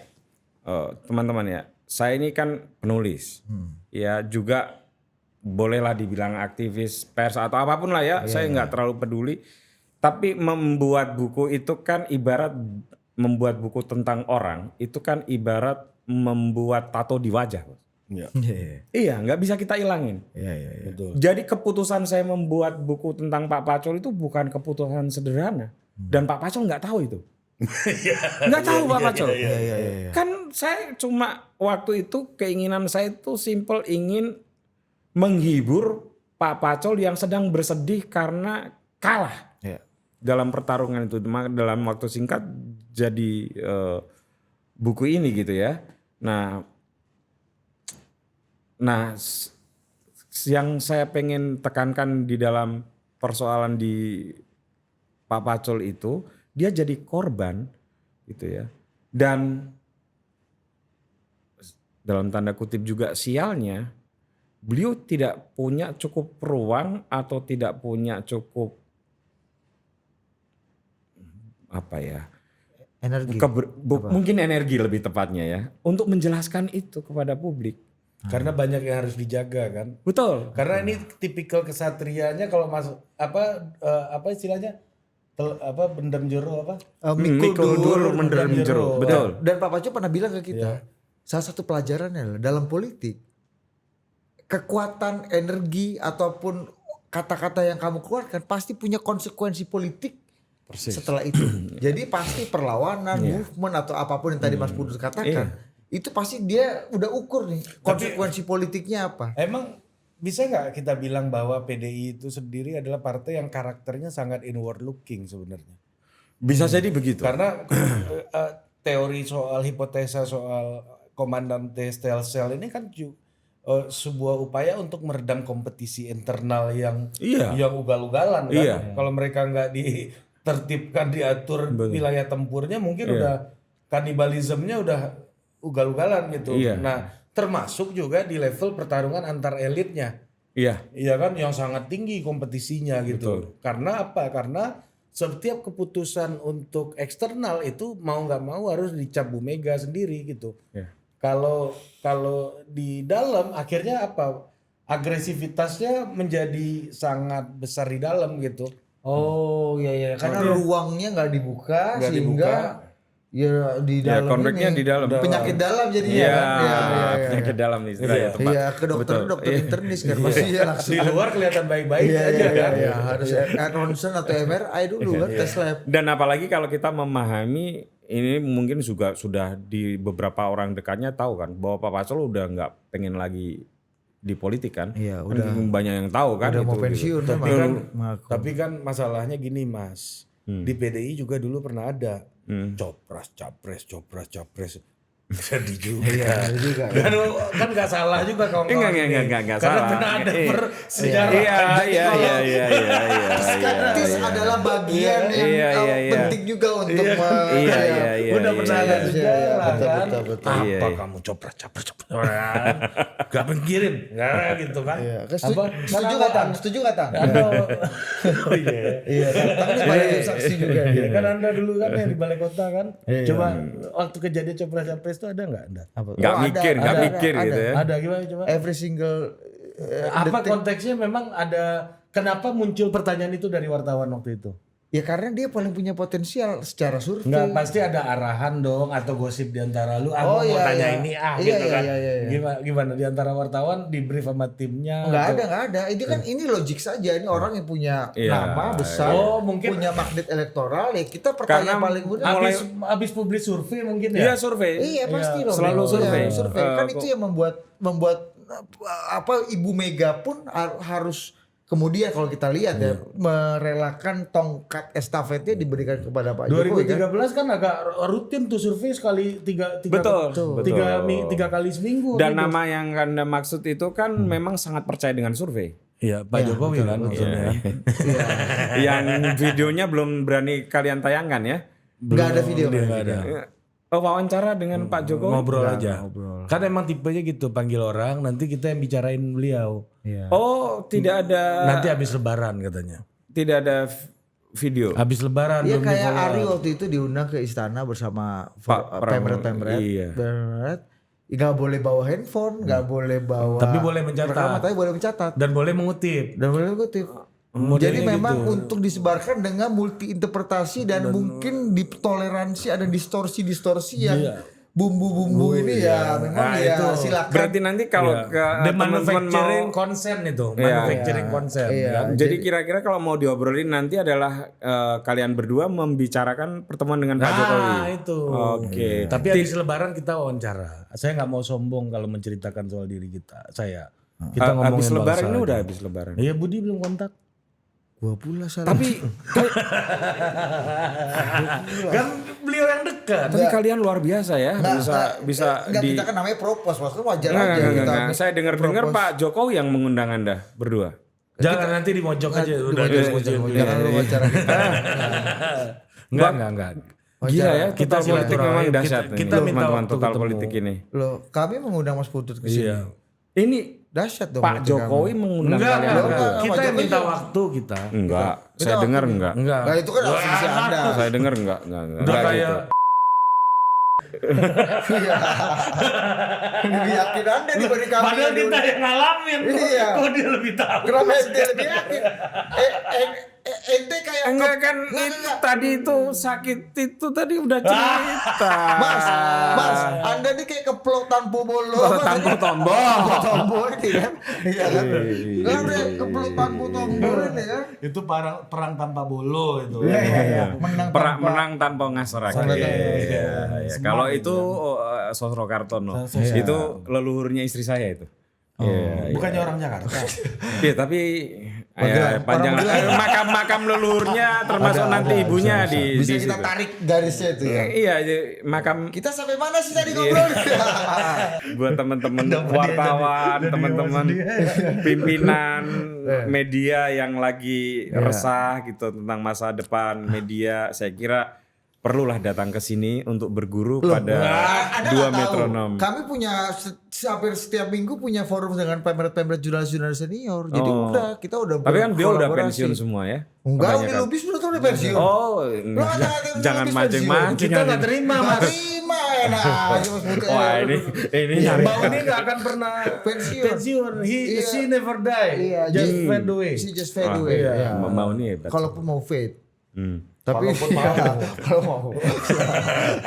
Teman-teman ya, saya ini kan penulis. Ya juga bolehlah dibilang aktivis pers atau apapun lah ya, saya nggak terlalu peduli. Tapi membuat buku itu kan ibarat membuat buku tentang orang, itu kan ibarat membuat tato di wajah. Iya, nggak bisa kita ilangin. Betul. Jadi keputusan saya membuat buku tentang Pak Pacul itu bukan keputusan sederhana. Dan Pak Pacul nggak tahu itu. Nggak tahu Pak Pacul. Kan saya cuma waktu itu keinginan saya itu simple ingin menghibur Pak Pacul yang sedang bersedih karena kalah dalam pertarungan itu. Dalam waktu singkat jadi buku ini gitu ya. Nah, yang saya pengen tekankan di dalam persoalan di Pak Pacul itu, dia jadi korban gitu ya. Dan dalam tanda kutip juga sialnya, beliau tidak punya cukup ruang atau tidak punya cukup Energi. mungkin energi lebih tepatnya ya untuk menjelaskan itu kepada publik. Karena banyak yang harus dijaga kan. Betul. Karena ini tipikal kesatrianya kalau masuk apa istilahnya bendam jero apa? Mikul dur. mendem jero. Betul. Dan Pak Pacul pernah bilang ke kita, salah satu pelajarannya adalah dalam politik, kekuatan energi ataupun kata-kata yang kamu keluarkan pasti punya konsekuensi politik setelah itu. Jadi pasti perlawanan, movement atau apapun yang tadi Mas Putut katakan, itu pasti dia udah ukur nih konsekuensi politiknya apa. Emang bisa nggak kita bilang bahwa PDI itu sendiri adalah partai yang karakternya sangat inward looking sebenarnya? Bisa jadi begitu. Karena teori soal hipotesa soal komandante Telkomsel ini kan sebuah upaya untuk meredam kompetisi internal yang ugal-ugalan kan. Kalau mereka nggak ditertibkan, diatur wilayah tempurnya, mungkin udah kanibalismenya udah ugal-ugalan gitu. Nah, termasuk juga di level pertarungan antar elitnya. Iya kan, yang sangat tinggi kompetisinya gitu. Karena apa? Karena setiap keputusan untuk eksternal itu mau nggak mau harus dicap Bu Mega sendiri gitu. Kalau di dalam akhirnya apa? Agresivitasnya menjadi sangat besar di dalam gitu. Oh iya karena ruangnya nggak dibuka sehingga ya di dalam konfliknya ini di dalam. penyakit dalam jadinya penyakit dalam istilahnya tepat. Iya, ke dokter internis kan pasti langsung Di luar kelihatan baik-baik aja kan. Iya, harus ronsen atau MRI dulu kan tes lab. Dan apalagi kalau kita memahami ini mungkin juga sudah di beberapa orang dekatnya tahu kan bahwa Pak Pacul udah nggak pengen lagi di politik kan. Iya, udah banyak yang tahu kan. Udah itu, mau pensiun gitu. Tapi kan masalahnya gini Mas. Di PDI juga dulu pernah ada copras capres. Jadi juga. Iya, juga. Kan nggak salah juga kawan-kawan. Enggak Karena salah. pernah ada sejarah. Iya. Skeptis adalah bagian yang penting juga untuk Udah pernah ada sejarah kan. Betul. Apa kamu copras capres. Gak pikirin. Nggak gitu kan. Setuju nggak Tang? Oh iya. Tapi banyak saksi juga. Kan Anda dulu kan yang di balai kota kan. Coba waktu kejadian copras capres itu ada nggak Anda? Nggak mikir gitu ya. Ada gimana coba? Every single Apa konteksnya memang ada, kenapa muncul pertanyaan itu dari wartawan waktu itu? ya karena dia paling punya potensial secara survei. Enggak, pasti ada arahan dong atau gosip di antara lu, Oh, mau iya, tanya iya. ini Iya, gitu kan. iya. Gimana di antara wartawan di brief sama timnya? Nggak ada. Itu kan ini logik saja. Ini orang yang punya nama besar, mungkin punya magnet elektoral. Ya kita pertanyaan Karena paling mudah. habis publis survei mungkin Iya ya. survei. Iya pasti dong. Selalu survei. Kan itu yang membuat apa Ibu Mega pun harus kemudian kalau kita lihat ya merelakan tongkat estafetnya diberikan kepada Pak Jokowi. 2013 kan agak rutin tuh survei sekali tiga kali seminggu. Dan nama yang Anda maksud itu kan memang sangat percaya dengan survei. Iya, Pak Jokowi kan maksudnya. Yang videonya belum berani kalian tayangkan ya. Nggak ada video. Nggak ada. Wawancara dengan Pak Jokowi. Ngobrol aja. Kan emang tipenya gitu, panggil orang nanti kita yang bicarain beliau. Oh, tidak ada. Nanti habis lebaran katanya. Tidak ada video. Habis lebaran Iya belum kayak di-follow. Ari waktu itu diundang ke istana bersama Pak pemret. Iya. Nggak boleh bawa handphone, nggak boleh bawa. Tapi boleh mencatat. rekaman, tapi boleh mencatat. Dan boleh mengutip. Dan boleh kutip. Modelnya Jadi memang gitu. untuk disebarkan dengan multi interpretasi dan mungkin ditoleransi ada distorsi-distorsi yang bumbu-bumbu ini ya memang Nah, ya itu. silakan. Berarti nanti kalau ke The teman-teman manufacturing mau, consent itu, manufacturing consent. Kan? jadi kira-kira kalau mau diobrolin nanti adalah kalian berdua membicarakan pertemuan dengan Pak Jokowi. Nah itu. Oke. Tapi habis lebaran kita wawancara. Saya nggak mau sombong kalau menceritakan soal diri kita. Kita ngomongin Habis lebaran bangsa ini aja. udah habis lebaran. Iya, Budi belum kontak. Gua pula salah. Tapi Kan beliau yang dekat. tapi kalian luar biasa ya, bisa Nggak, di. kita kan namanya propose, maksudnya wajar Nggak, aja nggak, kita. nggak. Saya dengar-dengar Pak Jokowi yang mengundang Anda berdua. Jangan nanti di mojok aja. Udah Jangan lu wawancara kita. Enggak. Gila ya, Kita total politik silaturahim. memang dahsyat. Kita nih, minta teman-teman waktu total ketemu. politik ini. Loh, kami mengundang Mas Putut ke sini. Iya. Ini Dahsyat dong. Pak politik Jokowi kami. mengundang Enggak. kalian berdua. Kita yang minta waktu kita. Enggak, saya dengar enggak. Enggak. Nah, itu kan asumsi Anda. Saya dengar enggak. Udah Enggak kayak gitu. Lebih yakin Anda dibanding kami. padahal kita yang ngalamin. Iya. Kok dia lebih tahu? Kenapa dia lebih yakin? ente kayak Enggak kan Enggak. tadi itu sakit itu tadi udah cerita. Mas, Anda nih kayak keplok tanpa bolo. Tanpa tombol. Tanpa tombol ini kan. Iya kan? Kan udah keplok tanpa tombol ini kan. Itu perang tanpa bolo itu. Iya. Menang tanpa ngasorake. Iya. Kalau itu Sosro Kartono. Itu leluhurnya istri saya itu. Iya. Bukannya orang Jakarta. Iya, tapi panjang makam leluhurnya termasuk nanti ibunya di Bisa di kita situ. tarik garisnya itu ya. Iya, makam Kita sampai mana sih tadi ngobrol? buat teman-teman wartawan, teman-teman pimpinan media yang lagi resah gitu tentang masa depan media, saya kira perlulah datang ke sini untuk berguru pada Anda dua nggak tahu. metronom. Kami punya hampir setiap minggu punya forum dengan pemret-pemret jurnalis-jurnalis senior. Jadi kita udah Tapi kan dia udah berkolaborasi. pensiun semua ya. Enggak, Uni Kebanyakan. Lubis belum udah pensiun. Oh, jangan mancing-mancing. Kita nggak terima mas. Terima enak aja Mas Putih. Wah ini nyari. Bang ini nggak akan pernah pensiun. She never die. Iya, Just jadi- fade away. She just fade away. Iya. Mau nih hebat. Kalaupun mau fade. Tapi Kalaupun mau. kalau mau.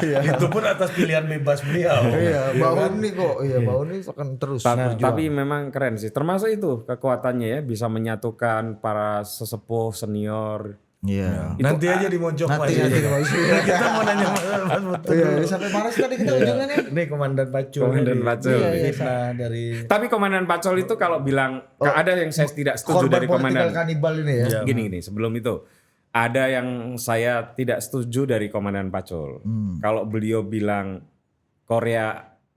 Iya. Itu pun atas pilihan bebas beliau. Iya, Baun nih kok. Iya, Baun nih akan terus berjuang. Tapi memang keren sih. Termasuk itu kekuatannya ya, bisa menyatukan para sesepuh senior. Iya. Nanti aja di mojok Nanti mas. Kita mau nanya mas Putut. Iya, sampai mana sih tadi kita ujungnya nih? Ini Komandan Pacul. Komandan Pacul. Fitnah dari. Tapi Komandan Pacul itu kalau bilang ada yang saya tidak setuju Korban dari political Komandan. kanibal ini ya. Gini sebelum itu ada yang saya tidak setuju dari Komandan Pacul. Kalau beliau bilang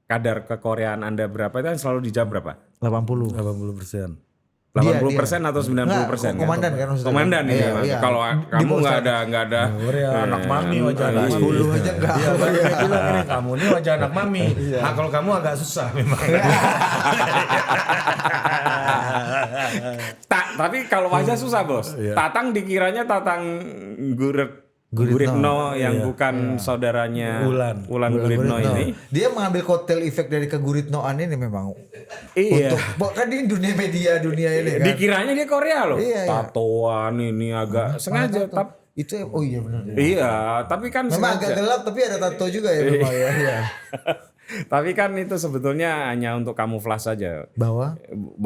kadar kekoreaan Anda berapa itu kan selalu dijawab berapa? 80. 80%. 80% atau 90%? Komandan kan maksudnya. Komandan ini. Iya, iya. Kalau kamu nggak ada. Korea anak mami wajah anak mami. 10 aja enggak. Iya, dia bilang ini kamu ini wajah anak mami. Nah, kalau kamu agak susah memang. Tapi kalau wajah susah bos. Tatang dikiranya Tatang Guritno yang bukan saudaranya Ulan Guritno ini. Dia mengambil kotel efek dari keguritnoan ini memang. Iya. Kan di dunia media dunia ini kan. Dikiranya dia Korea loh. Iya, iya. Tatoan ini agak sengaja. Itu oh iya benar. Iya, tapi kan Memang agak sengaja. gelap tapi ada tato juga ya memang ya. Iya. Tapi kan itu sebetulnya hanya untuk kamuflase saja. Bahwa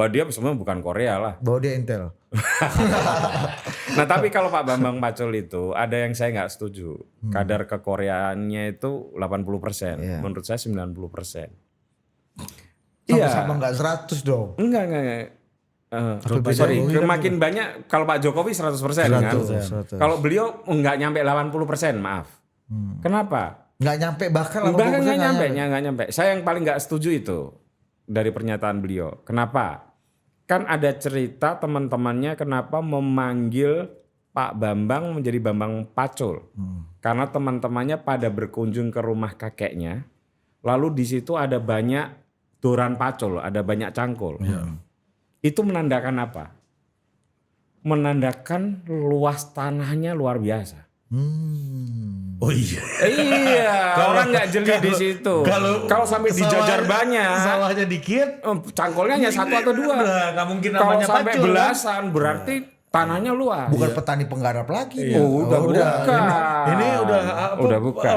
Dia sebenarnya bukan Korea lah. dia Intel. Nah tapi kalau Pak Bambang Pacul itu ada yang saya nggak setuju. Kadar kekoreaannya itu 80%. Iya. Menurut saya 90%. Sama-sama enggak 100 dong. Enggak. Sorry, makin banyak kalau Pak Jokowi 100% kan. 100. Kalau beliau nggak nyampe 80%, maaf. Kenapa? Enggak nyampe bahkan Bahkan nggak nyampe. Saya yang paling nggak setuju itu dari pernyataan beliau. Kenapa? Kan ada cerita teman-temannya kenapa memanggil Pak Bambang menjadi Bambang Pacul. Karena teman-temannya pada berkunjung ke rumah kakeknya. Lalu di situ ada banyak doran pacul, ada banyak cangkul. Itu menandakan apa? Menandakan luas tanahnya luar biasa. Oh iya. Iya, orang nggak jeli di situ. Kalau sampai dijajar banyak, Sawahnya dikit. cangkolnya hanya satu atau dua. Nggak mungkin Kalau namanya sampai Pacul. belasan, berarti tanahnya luas. bukan petani penggarap lagi. Udah bukan. Ini udah Udah bukan.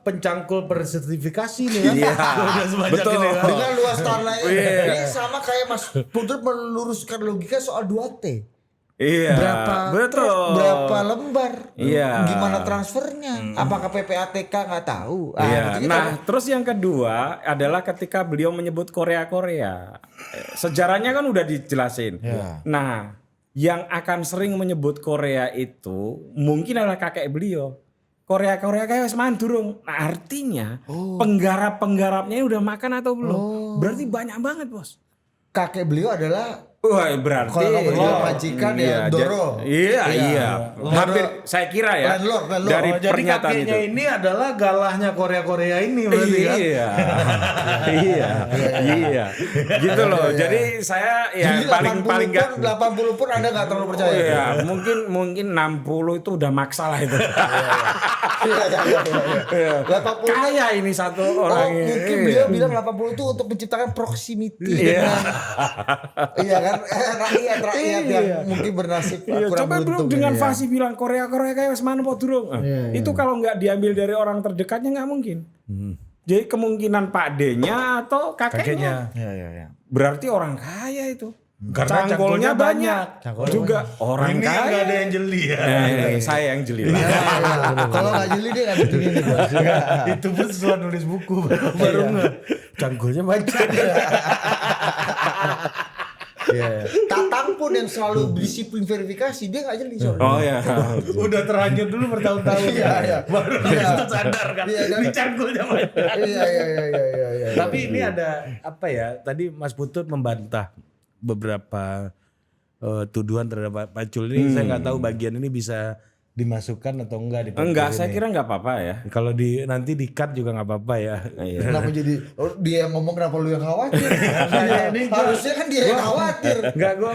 Pencangkul bersertifikasi nih kan? Iya. Udah sebanyak Betul. ini kan? Dengan luas tanah ini. Iya. Ini sama kayak Mas Putut meluruskan logika soal 2T. Iya, betul. Berapa lembar? Iya. Gimana transfernya? Apakah PPATK nggak tahu? Iya. itu Nah, terus yang kedua adalah ketika beliau menyebut Korea. Sejarahnya kan udah dijelasin. Iya. Nah, yang akan sering menyebut Korea itu mungkin adalah kakek beliau. Korea kayak semandurung. Nah, artinya penggarap-penggarapnya udah makan atau belum? Berarti banyak banget, Bos. kakek beliau adalah Wah, berarti kalau kamu bilang majikan ya Doro. Iya. Hampir saya kira ya. Landlord. Dari Jadi pernyataan kakeknya itu. ini adalah galahnya Korea ini berarti kan? Iya. Gitu loh. Jadi saya ya Jadi paling enggak 80 pun Anda nggak terlalu percaya. Iya, mungkin 60 itu udah maksa lah itu. Iya. 80 Kaya ini satu orang ini. mungkin beliau bilang 80 itu untuk menciptakan proximity Iya. dengan iya kan kan rakyat yang mungkin bernasib Iya, kurang coba beruntung bro dengan ini ya. Fasi bilang Korea kayak wes mana po durung. Itu kalau nggak diambil dari orang terdekatnya nggak mungkin. Jadi kemungkinan Pak D-nya atau kakeknya. Iya. Berarti orang kaya itu. Karena Cangkolnya banyak. Cangkolnya Juga orang Ini kaya. nggak ada yang jeli ya. Saya yang jeli. Iya. Kalau nggak jeli dia nggak bikin ini bos. Itu pun setelah nulis buku baru nggak. Cangkulnya banyak. Tatang pun yang selalu disiplin verifikasi dia nggak jeli soalnya. Oh ya. Udah terlanjur dulu bertahun-tahun. Iya. Baru itu sadar kan. Iya, Ini cangkulnya banyak. Iya. Tapi ini ada apa ya? Tadi Mas Putut membantah beberapa tuduhan terhadap Pak Pacul ini. Saya nggak tahu bagian ini bisa dimasukkan atau enggak di podcast Enggak, ini. saya kira nggak apa-apa ya. Kalau nanti di cut juga nggak apa-apa ya. Iya. Kenapa jadi dia yang ngomong kenapa lu yang khawatir? Harusnya kan dia yang khawatir. Enggak, gue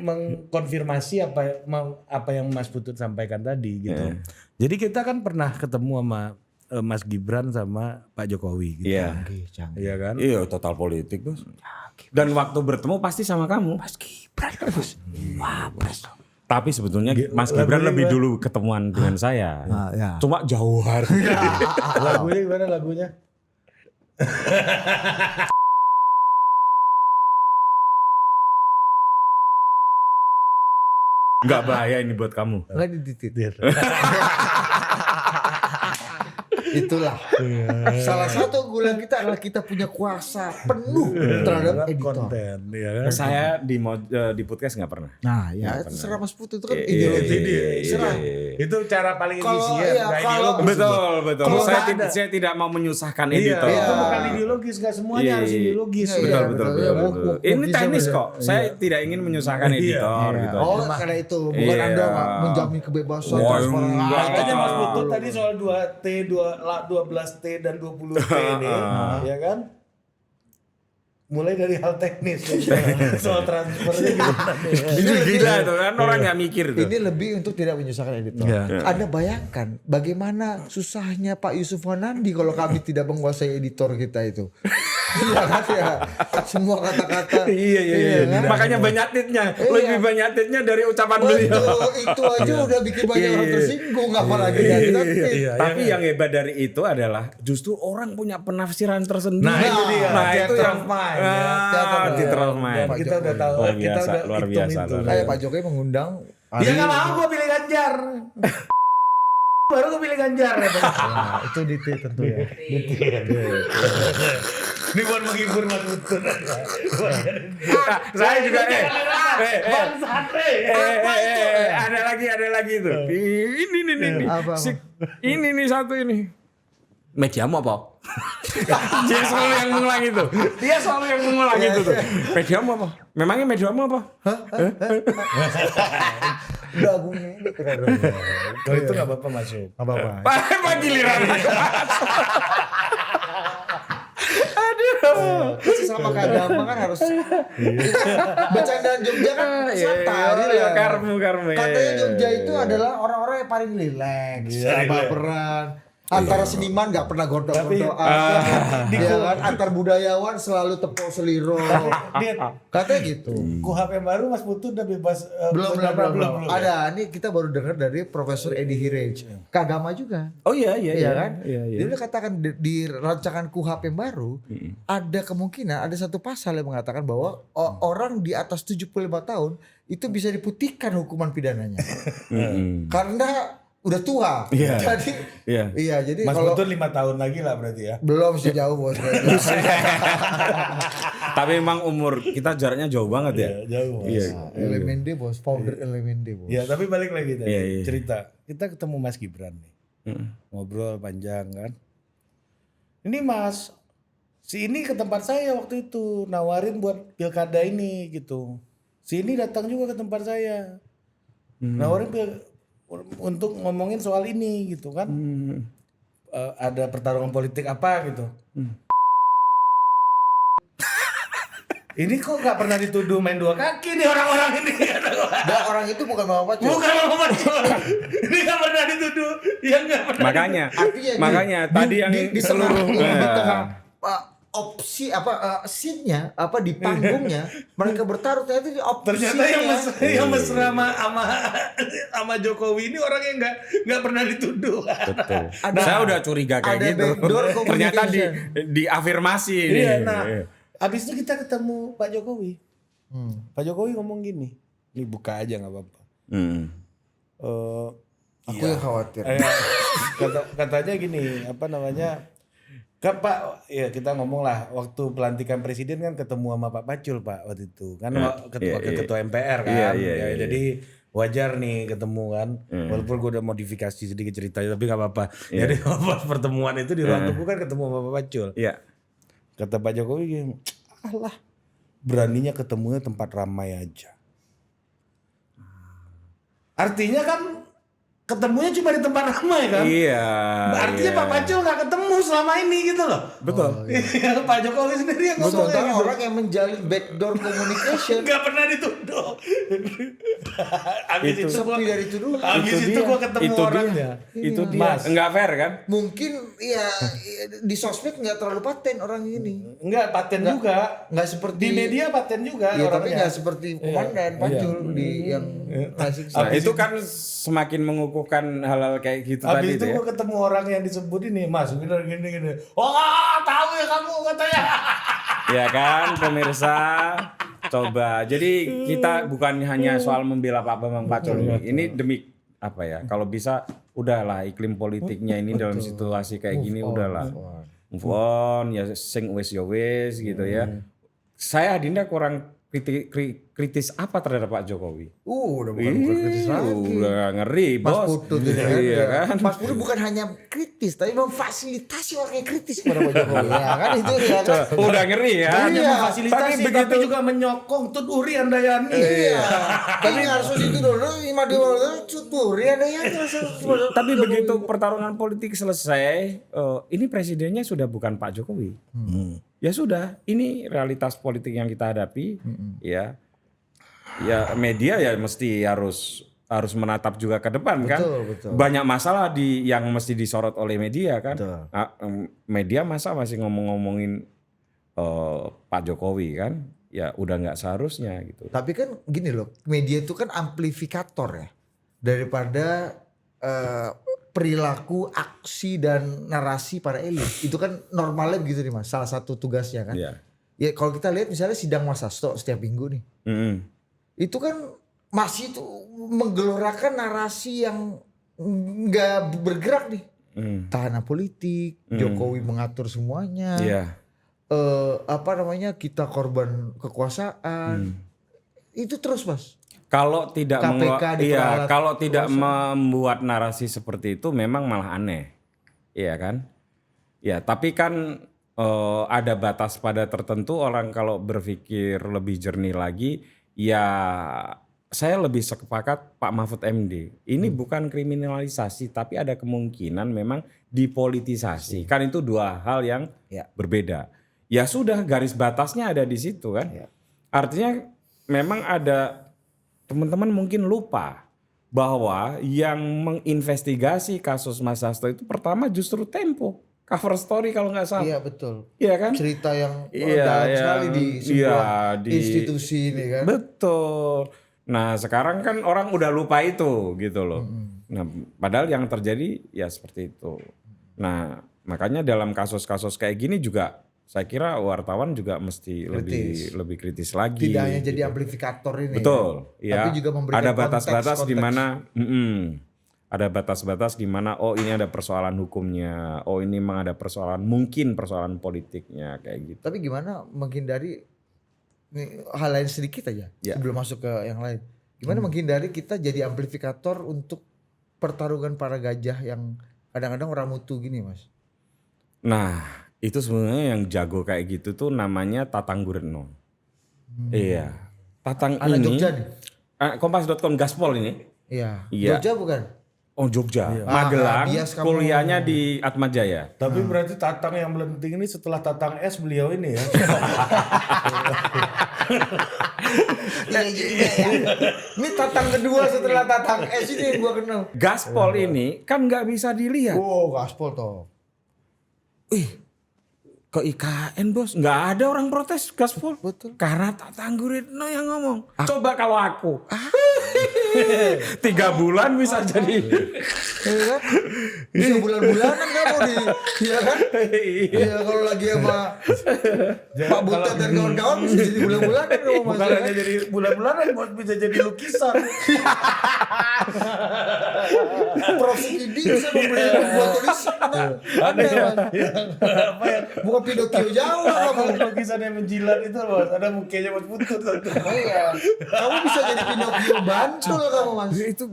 mengkonfirmasi apa yang Mas Putut sampaikan tadi gitu. Jadi kita kan pernah ketemu sama Mas Gibran sama Pak Jokowi gitu. Iya. Iya kan? Iya, total politik, Bos. Dan waktu bertemu pasti sama kamu. Mas Gibran terus. Wah, Bos. Tapi sebetulnya Mas Gibran lebih dulu ketemuan dengan saya. ya. Cuma jauh hari. Lagunya gimana lagunya? Enggak bahaya ini buat kamu. Enggak dititit. Itulah. Salah satu unggulan kita adalah kita punya kuasa penuh terhadap editor. Konten, ya kan? Saya di podcast nggak pernah. Nah, ya terserah Mas Putut itu kan Iya, ideologi. iya, Serah. Itu cara paling Kalau- efisien. iya, nggak kalau- ideologis. Betul. Kalau Saya, nggak ada. saya tidak mau menyusahkan Iya, editor. itu bukan ideologis, nggak semuanya Iya, harus iya. ideologis. Iya, Betul, iya, betul. iya, betul. woke Ini bisa teknis beda. kok. Saya tidak ingin menyusahkan Iya, editor iya. gitu. Oh, aja. karena itu bukan Iya. Anda menjamin kebebasan Wah, transparan. enggak. Makanya Mas Putut tadi soal 2T, 12T dan 20T ini, ya kan? Mulai dari hal teknis soal transfernya gimana nih? Ini gila itu kan orang nggak mikir tuh. Ini lebih untuk tidak menyusahkan editor. Iya. Anda bayangkan bagaimana susahnya Pak Yusuf Wanandi kalau kami tidak menguasai editor kita itu. Iya kan ya. Semua kata-kata. Iya. kan? Makanya banyak titnya. Lebih banyak titnya dari ucapan beliau. Betul, itu aja udah bikin banyak orang tersinggung apalagi dari tit. Iya. Tapi yang hebat dari itu adalah justru orang punya penafsiran tersendiri. Nah, itu dia. Nah, itu Theater yang of mind. theater of mind. Dan kita udah tahu, Luar kita biasa, udah luar hitung biasa, itu. luar Kayak Pak Jokowi mengundang Dia nggak mau gue pilih Ganjar. Baru gue pilih Ganjar. Nah, itu di tit tentu ya. Ini buat menghibur Mas Putut. Saya juga Bangsat, ada lagi tuh. Ini. Apa? Ini nih satu ini. Mediamu apa? Dia selalu yang mengulang itu. Dia selalu yang mengulang itu tuh. Mediamu apa? Memangnya mediamu apa? Dagunya ini keren. Kalau itu nggak apa-apa masuk. Apa-apa. Apa giliran? Aduh. Sesama keagama kan harus bercandaan Jogja kan santai Iya, lah. karmu. Katanya Jogja itu adalah orang-orang yang paling rileks, baperan. Antara seniman nggak pernah gondok-gondokan, ya kan? Antar budayawan selalu tepuk seliro. Dit, Katanya gitu. KUHP yang baru Mas Putut udah bebas. Belum. belum. Ada, ini kita baru dengar dari Profesor Edi Hirej. Keagama juga. Oh iya kan? Iya. Jadi dia katakan di rancangan KUHP yang baru ada kemungkinan ada satu pasal yang mengatakan bahwa orang di atas 75 tahun itu bisa diputihkan hukuman pidananya. Karena udah tua. Iya. Jadi Iya. jadi Mas kalau Putut 5 tahun lagi lah berarti ya. belum sejauh bos. Tapi memang umur kita jaraknya jauh banget ya. Jauh. Mas. Iya. LMND bos, founder LMND bos. Ya tapi balik lagi tadi Iya. cerita. Kita ketemu Mas Gibran nih. Ngobrol panjang kan. Ini Mas, si ini ke tempat saya waktu itu nawarin buat pilkada ini gitu. Si ini datang juga ke tempat saya. Nawarin untuk ngomongin soal ini gitu kan. Ada pertarungan politik apa gitu. Ini kok gak pernah dituduh main dua kaki nih orang-orang ini. Dan orang itu bukan Mama Pacul. Bukan Muhammad Pacul. Ini gak pernah dituduh. Yang gak pernah. Makanya Artinya tadi yang di seluruh tengah opsi apa scene-nya apa di panggungnya mereka bertaruh ternyata di opsi. Ternyata yang mesra sama Jokowi ini orang yang nggak pernah dituduh. Betul. Saya udah curiga kayak ada gitu. backdoor Ternyata communication. diafirmasi ini. Iya, nah, abis itu kita ketemu Pak Jokowi. Pak Jokowi ngomong gini, ini buka aja nggak apa-apa. Aku yang khawatir. Katanya gini, apa namanya? Pak, ya kita ngomong lah waktu pelantikan presiden kan ketemu sama Pak Pacul Pak waktu itu kan ketua MPR kan, jadi wajar nih ketemu kan, walaupun gue udah modifikasi sedikit ceritanya tapi nggak apa-apa. Jadi pas pertemuan itu di ruang tunggu kan ketemu sama Pak Pacul. Kata Pak Jokowi gini, alah beraninya ketemunya tempat ramai aja. Artinya kan ketemunya cuma di tempat ramai kan? Iya. Artinya Pak Pacul nggak ketemu selama ini gitu loh. Betul. Pak Jokowi sendiri yang ngomong Sementara gitu. orang yang menjalin backdoor communication Nggak pernah dituduh. Abis itu seperti dari tuduhan. Abis itu gua ketemu orangnya. Itu dia. Mas. Enggak fair kan? Mungkin ya di sosmed nggak terlalu paten orang ini. Enggak paten juga. Nggak seperti Di media paten juga ya, tapi orangnya. nggak seperti komandan Pacul di yang klasik. Nah, itu kan semakin mengukuhkan hal-hal kayak gitu tadi Habis itu tuh ya. gua ketemu orang yang disebut ini, Mas, gini. Oh, tahu ya kamu katanya. Ya kan pemirsa, coba. Jadi kita bukan hanya soal membela Pak Bambang Pacul ini demi apa ya? Kalau bisa udahlah iklim politiknya ini dalam situasi kayak gini udahlah. Move on, ya sing wis ya wis gitu ya. Saya Adinda kurang kritis apa terhadap Pak Jokowi? Udah bukan kritis lagi. Udah ngeri, Mas Bos. Putut ini kan. Iya kan? Mas Putut bukan hanya kritis, tapi memfasilitasi orang yang kritis kepada Pak Jokowi. Ya kan itu ya kan. Udah ngeri ya. Hanya Iya, memfasilitasi tapi juga menyokong Tut Uri Andayani. Iya. Tapi harus itu dulu, Ima Dewa cuturi ada yang Tapi begitu pertarungan politik selesai, ini presidennya sudah bukan Pak Jokowi. Ya sudah, ini realitas politik yang kita hadapi, ya. Ya media ya mesti harus menatap juga ke depan kan. Betul. Banyak masalah yang mesti disorot oleh media kan. Betul. Media masa masih ngomongin Pak Jokowi kan? Ya udah nggak seharusnya gitu. Tapi kan gini loh, media itu kan amplifikator ya daripada perilaku, aksi dan narasi para elit. Itu kan normalnya begitu nih Mas. Salah satu tugasnya kan. Iya. Ya kalau kita lihat misalnya sidang Mas Hasto setiap minggu nih. Itu kan masih tuh menggelorakan narasi yang nggak bergerak nih. Tahanan politik, Jokowi mengatur semuanya. Iya. Apa namanya, kita korban kekuasaan. Itu terus Mas. Kalau tidak KPK kalau tidak membuat narasi seperti itu memang malah aneh. Iya kan? Ya, tapi kan ada batas pada tertentu. Orang kalau berpikir lebih jernih lagi, ya saya lebih sepakat Pak Mahfud MD. Ini bukan kriminalisasi, tapi ada kemungkinan memang dipolitisasi. Kan itu dua hal yang berbeda. Ya sudah, garis batasnya ada di situ kan. Artinya memang ada teman-teman mungkin lupa bahwa yang menginvestigasi kasus Mas Hasto itu pertama justru Tempo. Cover story kalau nggak salah. Iya betul. Iya kan? Cerita yang dalam sekali di sebuah institusi ini kan. Betul. Nah sekarang kan orang udah lupa itu gitu loh. Nah padahal yang terjadi ya seperti itu. Nah makanya dalam kasus-kasus kayak gini juga saya kira wartawan juga mesti lebih kritis lagi. Tidak hanya jadi amplifikator ini. Betul. Ya. Ya. Tapi juga memberikan ada batas-batas konteks. di mana ada batas-batas di mana oh ini ada persoalan hukumnya, oh ini memang ada mungkin persoalan politiknya kayak gitu. Tapi gimana menghindari nih, hal lain sedikit aja sebelum masuk ke yang lain. Gimana menghindari kita jadi amplifikator untuk pertarungan para gajah yang kadang-kadang orang mutu gini Mas. Nah itu sebenarnya yang jago kayak gitu tuh namanya Tatang Guretno. Iya. Tatang Anak ini. Jogja nih. Kompas.com Gaspol ini. Iya. Iya. Jogja bukan? Oh Jogja. Magelang. bias kamu. Kuliahnya di Atmajaya. Tapi berarti Tatang yang melenting ini setelah Tatang S beliau ini ya. Iya juga ya. Ini Tatang kedua setelah Tatang S ini yang gua kenal. Gaspol ini kan nggak bisa dilihat. Oh, gaspol toh. ke IKN bos, nggak ada orang protes gaspol. Betul. Karena Tatang Guritno yang ngomong. Coba kalau aku. 3 bulan bisa jadi. Iya kan? Bisa bulan-bulanan kamu di, iya kan? Iya kalau lagi sama Pak Butet dan kawan-kawan bisa jadi bulan-bulanan kamu Mas. Bukan hanya jadi bulan-bulanan, bisa jadi lukisan. Prof Sukidi bisa membuat tulisan. Ada Mas. Apa ya? Bukan Pinocchio jauh kamu. Lukisan yang menjilat itu Mas, ada mukanya Mas Putut. Oh iya. Kamu bisa jadi Pinocchio Bantul kamu Mas. Itu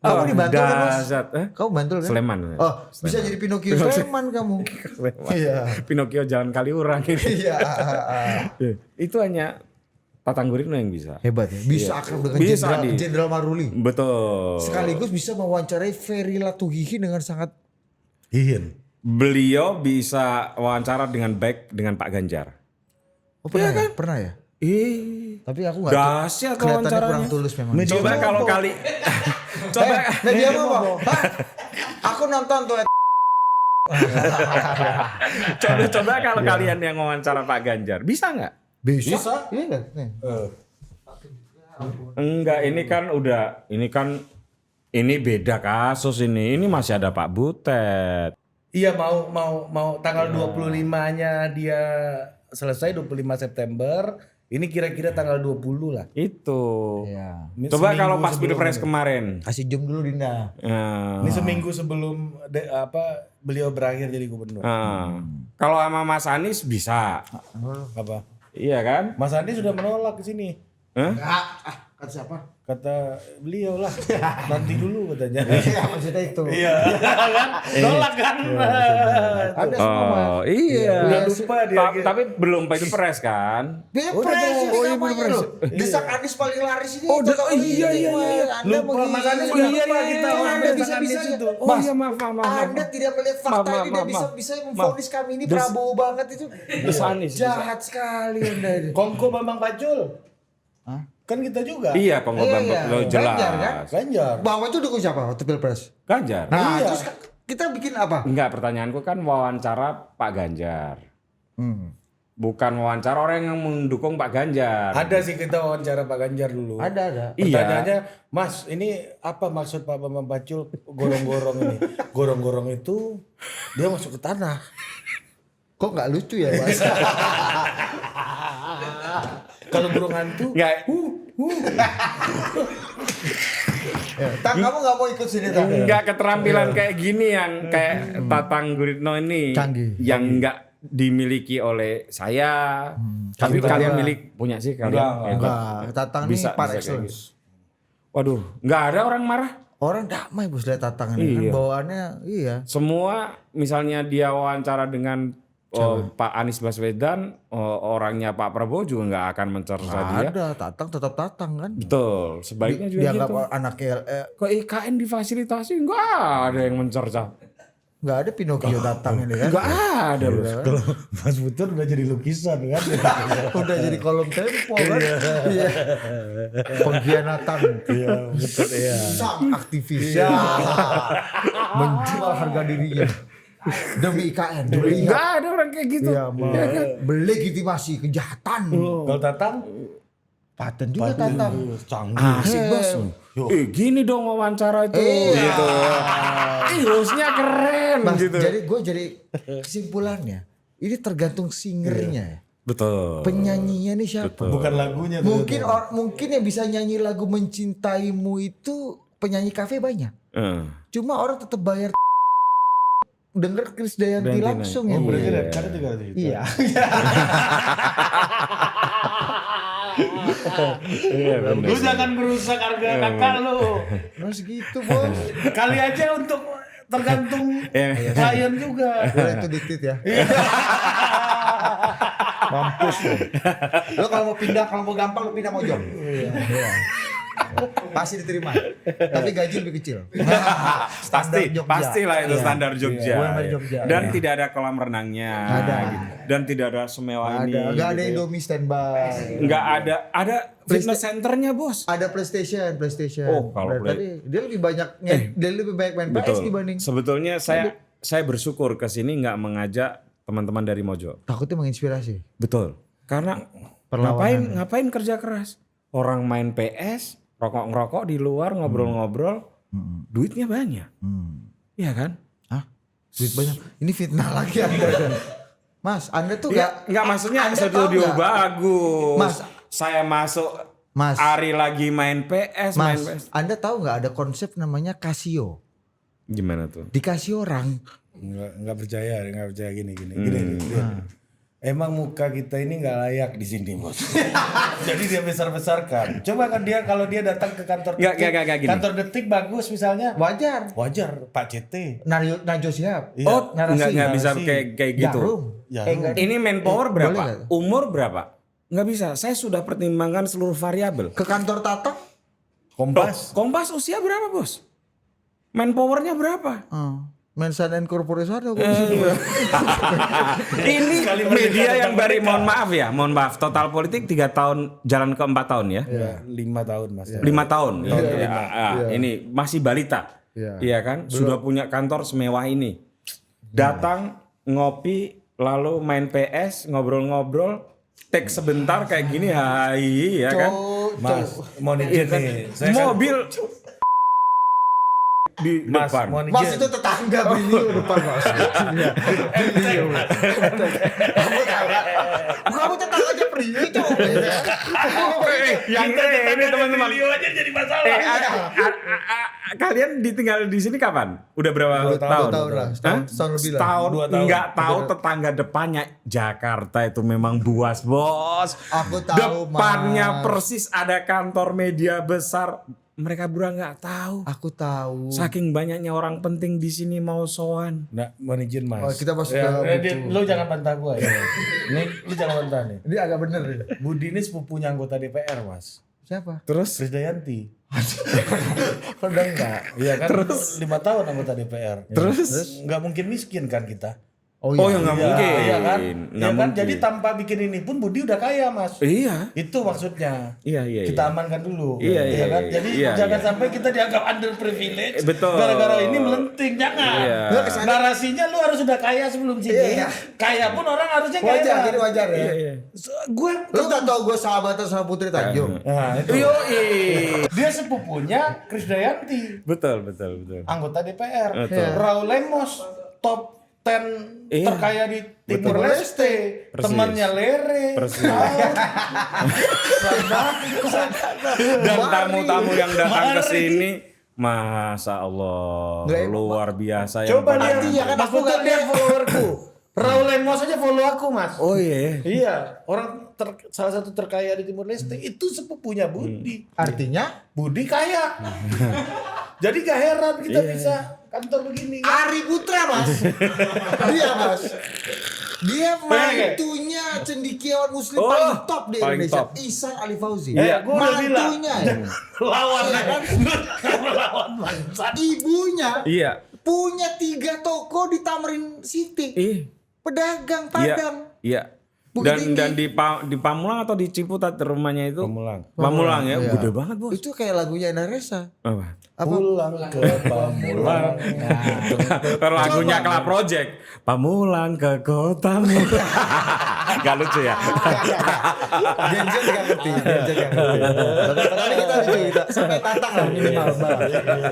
Kamu di Bantul kan Mas? Dahsyat. Kamu Bantul kan? Sleman. Oh, bisa jadi Pinocchio Sleman kamu. Sleman. Iya. Pinocchio Jalan Kaliurang gitu. Iya. Itu hanya Tatang Guritno yang bisa. Hebat ya. Bisa akrab dengan Bisa, Jenderal Di. Jenderal Maruli. Betul. Sekaligus bisa mewawancarai Ferry Latuhihi dengan sangat Hihin. Beliau bisa wawancara dengan baik dengan Pak Ganjar. Oh, pernah ya? Pernah ya? Tapi aku nggak Dahsyat kelihatannya wawancaranya. kurang tulus memang. Coba kalau kali coba Media apa? Hah? Aku nonton tuh. coba kalau kalian yang wawancara Pak Ganjar, bisa nggak? Bisa. Iya kan? Nih. Enggak, ini beda kasus ini. Ini masih ada Pak Butet. Iya mau tanggal 25-nya dia selesai 25 September. Ini kira-kira tanggal 20 lah. Itu. Iya. Coba Seminggu kalau pas sebelum Pilpres ini. kemarin. Kasih jam dulu Dinda. Nah, Ini seminggu sebelum beliau berakhir jadi gubernur. Kalau sama Mas Anies bisa. Apa? Iya kan? Mas Andi sudah menolak ke sini. Hah? Kata siapa? Kata beliau lah. Nanti dulu katanya. Iya, maksudnya itu. Iya. Kan? Nolak kan. Ada semua. Mas. Oh iya. Udah lupa dia. Tapi belum Pilpres kan? Pilpres ini iya, kampanye Pilpres. loh. Desak Anies paling laris ini. Oh, itu oh, kamu iya, ini, iya, Mas. iya. Anda Lupa, begini. Mas Anies sudah lupa kita Anda orang bisa-bisa itu. Oh Mas, iya maaf. Anda tidak melihat fakta ini dan bisa memvonis kami ini Prabowo banget itu. Anies. Jahat sekali Anda ini. Kongko Bambang Pacul. Hah? Kan kita juga. Iya, pengobatan Iya, lo jelas. Ganjar, kan? Ganjar. Bahwa itu dukung siapa waktu Pilpres? Ganjar. Nah, Iya. terus kita bikin apa? Enggak, pertanyaanku kan wawancara Pak Ganjar. Bukan wawancara orang yang mendukung Pak Ganjar. Ada sih kita wawancara Pak Ganjar dulu. Ada. Iya. Pertanyaannya, Mas, ini apa maksud Pak Bambang Pacul gorong-gorong ini? Gorong-gorong itu dia masuk ke tanah. Kok nggak lucu ya, Mas? Kalau burung hantu, Enggak. Tang, kamu nggak mau ikut sini, Tang? Enggak keterampilan kayak gini yang kayak Tatang Guritno ini. Canggih. Yang enggak dimiliki oleh saya. Tapi Kita kalian enggak. milik punya sih kalian. Enggak. Tatang ini par kayak excellence. gitu. Waduh, enggak ada orang marah. Orang damai bos lihat Tatang ini. Kan Iya. bawaannya, iya. Semua misalnya dia wawancara dengan Pak Anies Baswedan, orangnya Pak Prabowo juga nggak akan mencerca dia. Ada Tatang tetap Tatang kan. Betul, sebaiknya juga Dianggap gitu. anaknya Kok IKN difasilitasi nggak ada yang mencerca. nggak ada Pinocchio Tatang ini kan. Nggak ada loh. kalau Mas Putur udah jadi lukisan kan? Udah jadi kolom tempo kan. Iya. Pengkhianatan. Iya, betul ya. Sang aktivis. Ya. Menjual harga dirinya. Demi IKN. Demi Nggak ada orang kayak gitu. Iya, melegitimasi kejahatan. Kalau Tatang, Paten juga Tatang. canggih. Asik bos. Gini dong wawancara itu. Gitu. Hostnya keren Mas, gitu. jadi gue jadi kesimpulannya. Ini tergantung singernya ya. Betul. Penyanyinya nih siapa? Bukan lagunya. tuh. Mungkin yang bisa nyanyi lagu Mencintaimu itu penyanyi kafe banyak. Cuma orang tetap bayar denger Krisdayanti Dayanti langsung naik. ya. Oh, Berarti iya. ada juga ada itu. Iya. Iya benar. Lu jangan merusak harga kakak lu. Terus gitu bos. Kali aja untuk tergantung klien juga. Boleh itu diktit ya. Mampus lo. Lo kalau mau pindah, kalau mau gampang lo pindah Mojong. Iya. Pasti diterima. Tapi gaji lebih kecil. Pastilah itu Iya. standar Jogja. UMR Jogja. Dan Iya. tidak ada kolam renangnya. Ada. Gitu. Dan tidak ada semewah ini. Nggak ada gitu ya. Indomie standby. Nggak ada fitness centernya bos. Ada PlayStation. Oh, kalau Berarti dia lebih banyak dia lebih banyak main PS Betul. dibanding. Sebetulnya saya bersyukur ke sini nggak mengajak teman-teman dari Mojo. Takutnya menginspirasi. Betul. Karena ngapain kerja keras? Orang main PS, rokok-ngerokok di luar, ngobrol-ngobrol, duitnya banyak. Iya kan? Hah? Duit banyak. Ini fitnah lagi Anda. Mas, Anda tuh Enggak maksudnya Anda studio tahu nggak? bagus. Mas. Saya masuk Mas. Ari lagi main PS, main Mas, PS. Anda tahu nggak ada konsep namanya Casio? Gimana tuh? Dikasih orang. Nggak percaya gini. Emang muka kita ini nggak layak di sini, Bos. Jadi dia besar-besarkan. Coba kan dia kalau dia datang ke kantor Nggak gini. kantor Detik bagus misalnya. Wajar. Pak CT. Najo Siap. Iya. Oh, nggak bisa narasi. kayak gitu. Jarum. Jarum. Enggak. Ini manpower Boleh berapa? nggak? Umur berapa? Nggak bisa. Saya sudah pertimbangkan seluruh variabel. Ke kantor Tata? Kompas usia berapa, Bos? Manpowernya berapa? Mensan and Corporation aku Ini media yang dari mohon maaf Total Politik 3 tahun jalan ke 4 tahun ya. Ya, 5 tahun Mas. 5 tahun. Ini masih balita. Iya kan? Sudah punya kantor semewah ini. Datang ngopi lalu main PS, ngobrol-ngobrol, take sebentar kayak gini, hai ya kan? Mas, mohon izin nih. Saya kan- Mobil di Mas, depan. mohon Mas izin. itu tetangga beliau depan Mas. Kamu tetangga aja pria itu. Yang ini teman-teman. aja jadi masalah. Kalian ditinggal di sini kapan? Udah berapa tahun? 2 tahun lah. Hah? Setahun lebih lah. Setahun. 2 tahun. Nggak tahu tetangga depannya Jakarta itu memang buas, Bos. Aku tahu, Depannya Mas. persis ada kantor media besar. Mereka berdua nggak tahu. Aku tahu. Saking banyaknya orang penting di sini mau sowan. Nah, mohon izin Mas. Oh, kita masuk Ya, ke lu jangan bantah gua ya. Nih, lu jangan bantah nih. Ini agak bener nih. Budi ini sepupunya anggota DPR, Mas. Siapa? Terus Krisdayanti. Udah enggak. Iya kan? Terus 5 tahun anggota DPR. Terus? Nggak mungkin miskin kan kita. Oh ya nggak mungkin. Iya kan? Nggak Iya kan? mungkin. Jadi tanpa bikin ini pun Budi udah kaya, Mas. Iya. Itu maksudnya. Iya. Kita amankan dulu. Iya, kan? iya, Jadi iya, jangan iya. sampai kita dianggap underprivileged. Betul. Gara-gara ini melenting, jangan. Iya. Narasinya lu harus sudah kaya sebelum sini. Iya. Kaya pun orang harusnya kaya. Wajar, jadi wajar ya. Iya. Gue Lu gak tau gue sahabatan sama Putri Tanjung? Nah, itu. Dia sepupunya Krisdayanti, Betul. anggota DPR. Betul. Raul Lemos, top 10 Iya. terkaya di Timur Betul. Leste. Persis. Temannya Lere. Persis. Dan Mari. tamu-tamu yang datang ke Mari. sini, Masya Allah, Nggak, luar biasa yang Coba pada- lihat, Iya kan, Mas aku Putu nggak lihat followerku. Raul Lemos aja follow aku, Mas. Oh iya. Iya, orang salah satu terkaya di Timur Leste itu sepupunya Budi. Artinya Budi kaya. Jadi gak heran kita bisa kantor begini. Ari Putra Mas. Dia Mas. Dia mantunya cendikiawan muslim Oh, paling top di paling Indonesia. top. Ihsan Ali Fauzi. Iya, gua udah bilang. Mantunya. Lawan Iya kan? lawan bangsat. Ibunya Iya. punya 3 toko di Tamrin City. Pedagang Padang. Iya. Bukit Dan Tinggi. di Pamulang atau di Ciputat rumahnya itu? Pamulang. Pamulang ya, Iya. gede banget bos. Itu kayak lagunya Enda Resa. Apa? Pulang ke Pamulang. Lagunya Kla Project. Pamulang ke kotamu. Gak lucu ya? Genjen gak ngerti. Genjen gak ngerti. Tapi kita lucu kita. Sampai tatang lah minimal.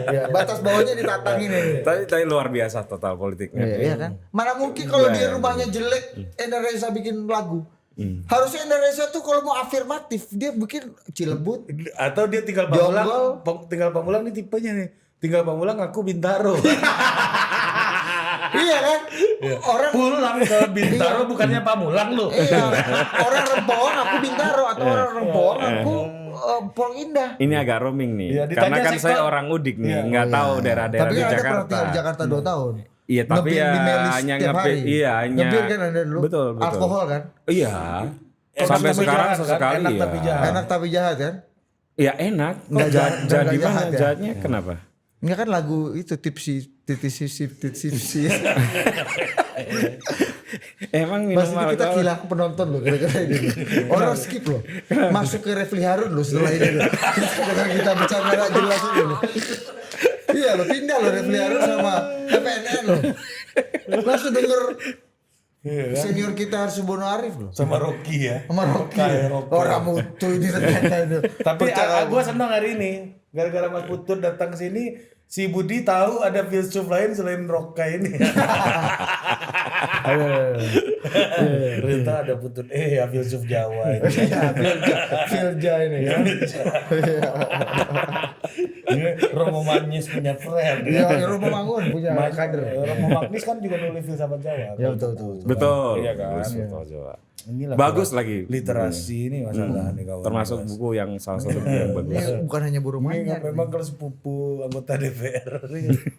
Iya, batas bawahnya ditatangin ini. Tapi luar biasa total politiknya. Iya kan? Mana mungkin kalau dia rumahnya jelek, Enda Reza bikin lagu. Harusnya Enda Reza tuh kalau mau afirmatif, dia bikin Cilebut. Atau dia tinggal Pamulang nih tipenya nih. Tinggal Pamulang aku Bintaro. Iya kan? Orang Pulang ke Bintaro bukannya Pamulang lu. iya, orang Rempong aku Bintaro atau orang Rempong aku Pol Indah. Ini agak roaming nih. Iya, Karena ditanya kan sektor. saya orang Udik nih, nggak tahu daerah-daerah Tapi di kan Anda pernah Jakarta. tinggal di Jakarta 2 tahun. Iya, tapi Ngebir ya di Melis hanya setiap ngebir, hari. iya hanya. Ngebir kan Anda dulu. Betul. Alkohol kan? Iya. Enak Sampai tapi sekarang jahat kan? sesekali Enak ya. tapi jahat. Enak tapi jahat kan? Iya enak. Nggak jahat, Jadi nggak mana jahat ya? jahatnya? Kenapa? Enggak kan lagu itu tipsi. Emang Mas minum ini kita alkohol. kehilangan penonton loh gara-gara ini. Orang skip loh. Masuk ke Refli Harun loh setelah ini loh. Dengan kita bicara gak jelas ini loh. Iya loh, pindah loh Refli Harun sama FNN loh. Langsung denger Iya kan? Senior kita harus Bono Arif loh. Sama Rocky ya. Sama Rocky. Rocky. Orang mutu ini ternyata itu. Tapi Percaya. gue senang hari ini. Gara-gara Mas Putut datang ke sini, si Budi tahu ada filsuf lain selain Roka ini. Ternyata ada Putut. Ya filsuf Jawa ini. Filja ini ya. Ini Romo Magnis punya friend. Iya, Romo Mangun punya kader. Romo Magnis kan juga nulis filsafat Jawa. Ya betul. Betul. Iya kan? Betul, Jawa. Inilah Bagus lagi. literasi ini masalah nih kawan. Termasuk buku yang salah satu buku yang bagus. Ini bukan hanya burung Ini manyar. memang kalau sepupu anggota DPR.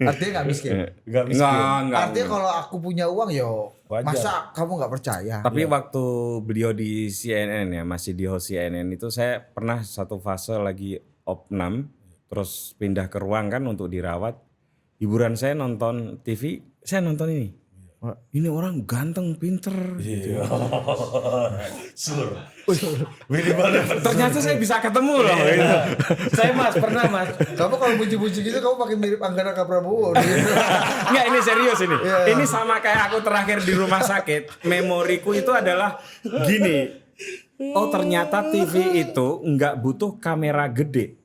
Artinya nggak miskin. Gak bisa. Enggak. Artinya kalau aku punya uang yo, Wajar. masa kamu nggak percaya? Tapi waktu beliau di CNN ya, masih di host CNN itu saya pernah satu fase lagi opnam, terus pindah ke ruang kan untuk dirawat. Hiburan saya nonton TV, saya nonton ini. Ini orang ganteng, pinter. Iya. Sur. Minimal Ternyata saya bisa ketemu loh. Gitu. Saya Mas pernah Mas. Kamu kalau puji-puji gitu kamu makin mirip Anggara Prabowo. Enggak, ini serius ini. Ini sama kayak aku terakhir di rumah sakit. Memoriku itu adalah gini. Oh ternyata TV itu nggak butuh kamera gede.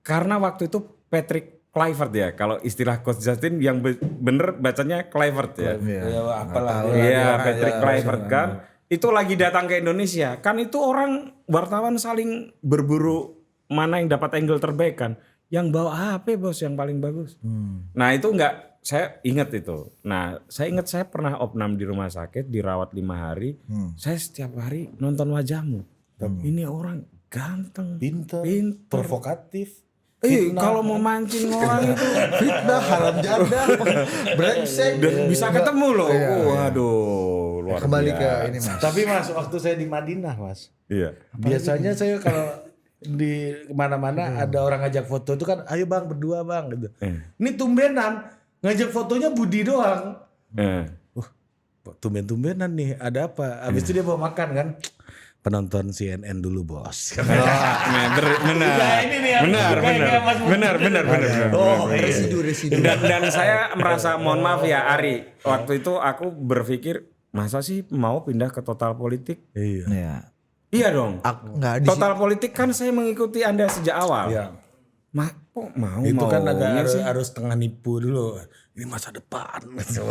Karena waktu itu Patrick Kluivert ya. Kalau istilah Coach Justin yang bener bacanya Kluivert ya. Ya apalah. Iya Patrick Kluivert kan. Itu lagi datang ke Indonesia. Kan itu orang wartawan saling berburu mana yang dapat angle terbaik kan. Yang bawa HP bos yang paling bagus. Nah itu enggak, saya ingat itu. Nah saya ingat saya pernah opnam di rumah sakit, dirawat 5 hari. Saya setiap hari nonton wajahmu. Ini orang ganteng, Pinter, pinter. provokatif. Kalau mau mancing orang itu Fitnah, haram janda, brengsek. dan bisa ketemu loh. Waduh, luar Kembali biasa. ke ini mas. Tapi Mas waktu saya di Madinah Mas. Iya. Biasanya saya kalau di mana-mana ada orang ngajak foto itu kan, ayo bang berdua bang gitu. Ini tumbenan ngajak fotonya Budi doang. Tumben-tumbenan nih, ada apa? Habis itu dia bawa makan kan. Penonton CNN dulu bos. Benar. Nah, ini nih yang kayak Mas Budi. Benar. Residu. Dan saya merasa mohon maaf ya Ari, waktu itu aku berpikir masa sih mau pindah ke total politik? Iya. Ya. Iya dong. Nggak di Total politik kan saya mengikuti Anda sejak awal. Iya. Kok mau Itu kan maunya agak sih? harus tengah nipu dulu. Ini masa depan.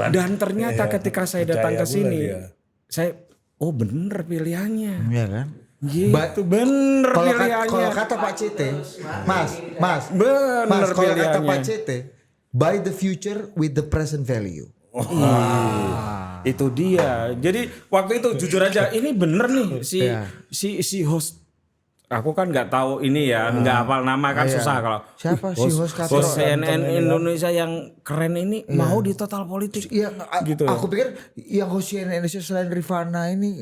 Dan ternyata ketika saya datang ke Percaya pula sini, dia. saya bener pilihannya. Iya kan? Gitu bener Kalau pilihannya. kata Pak CT, Mas, Bener kalau kata pilihannya. Pak CT, buy the future with the present value. Itu dia. Jadi waktu itu jujur aja ini bener nih si host. Aku kan nggak tahu ini ya, nggak hafal nama kan susah kalau. Siapa si host Katro? Host CNN Indonesia yang keren ini mau di total politik. Iya, Gitu. aku pikir yang host CNN Indonesia selain Rifana ini.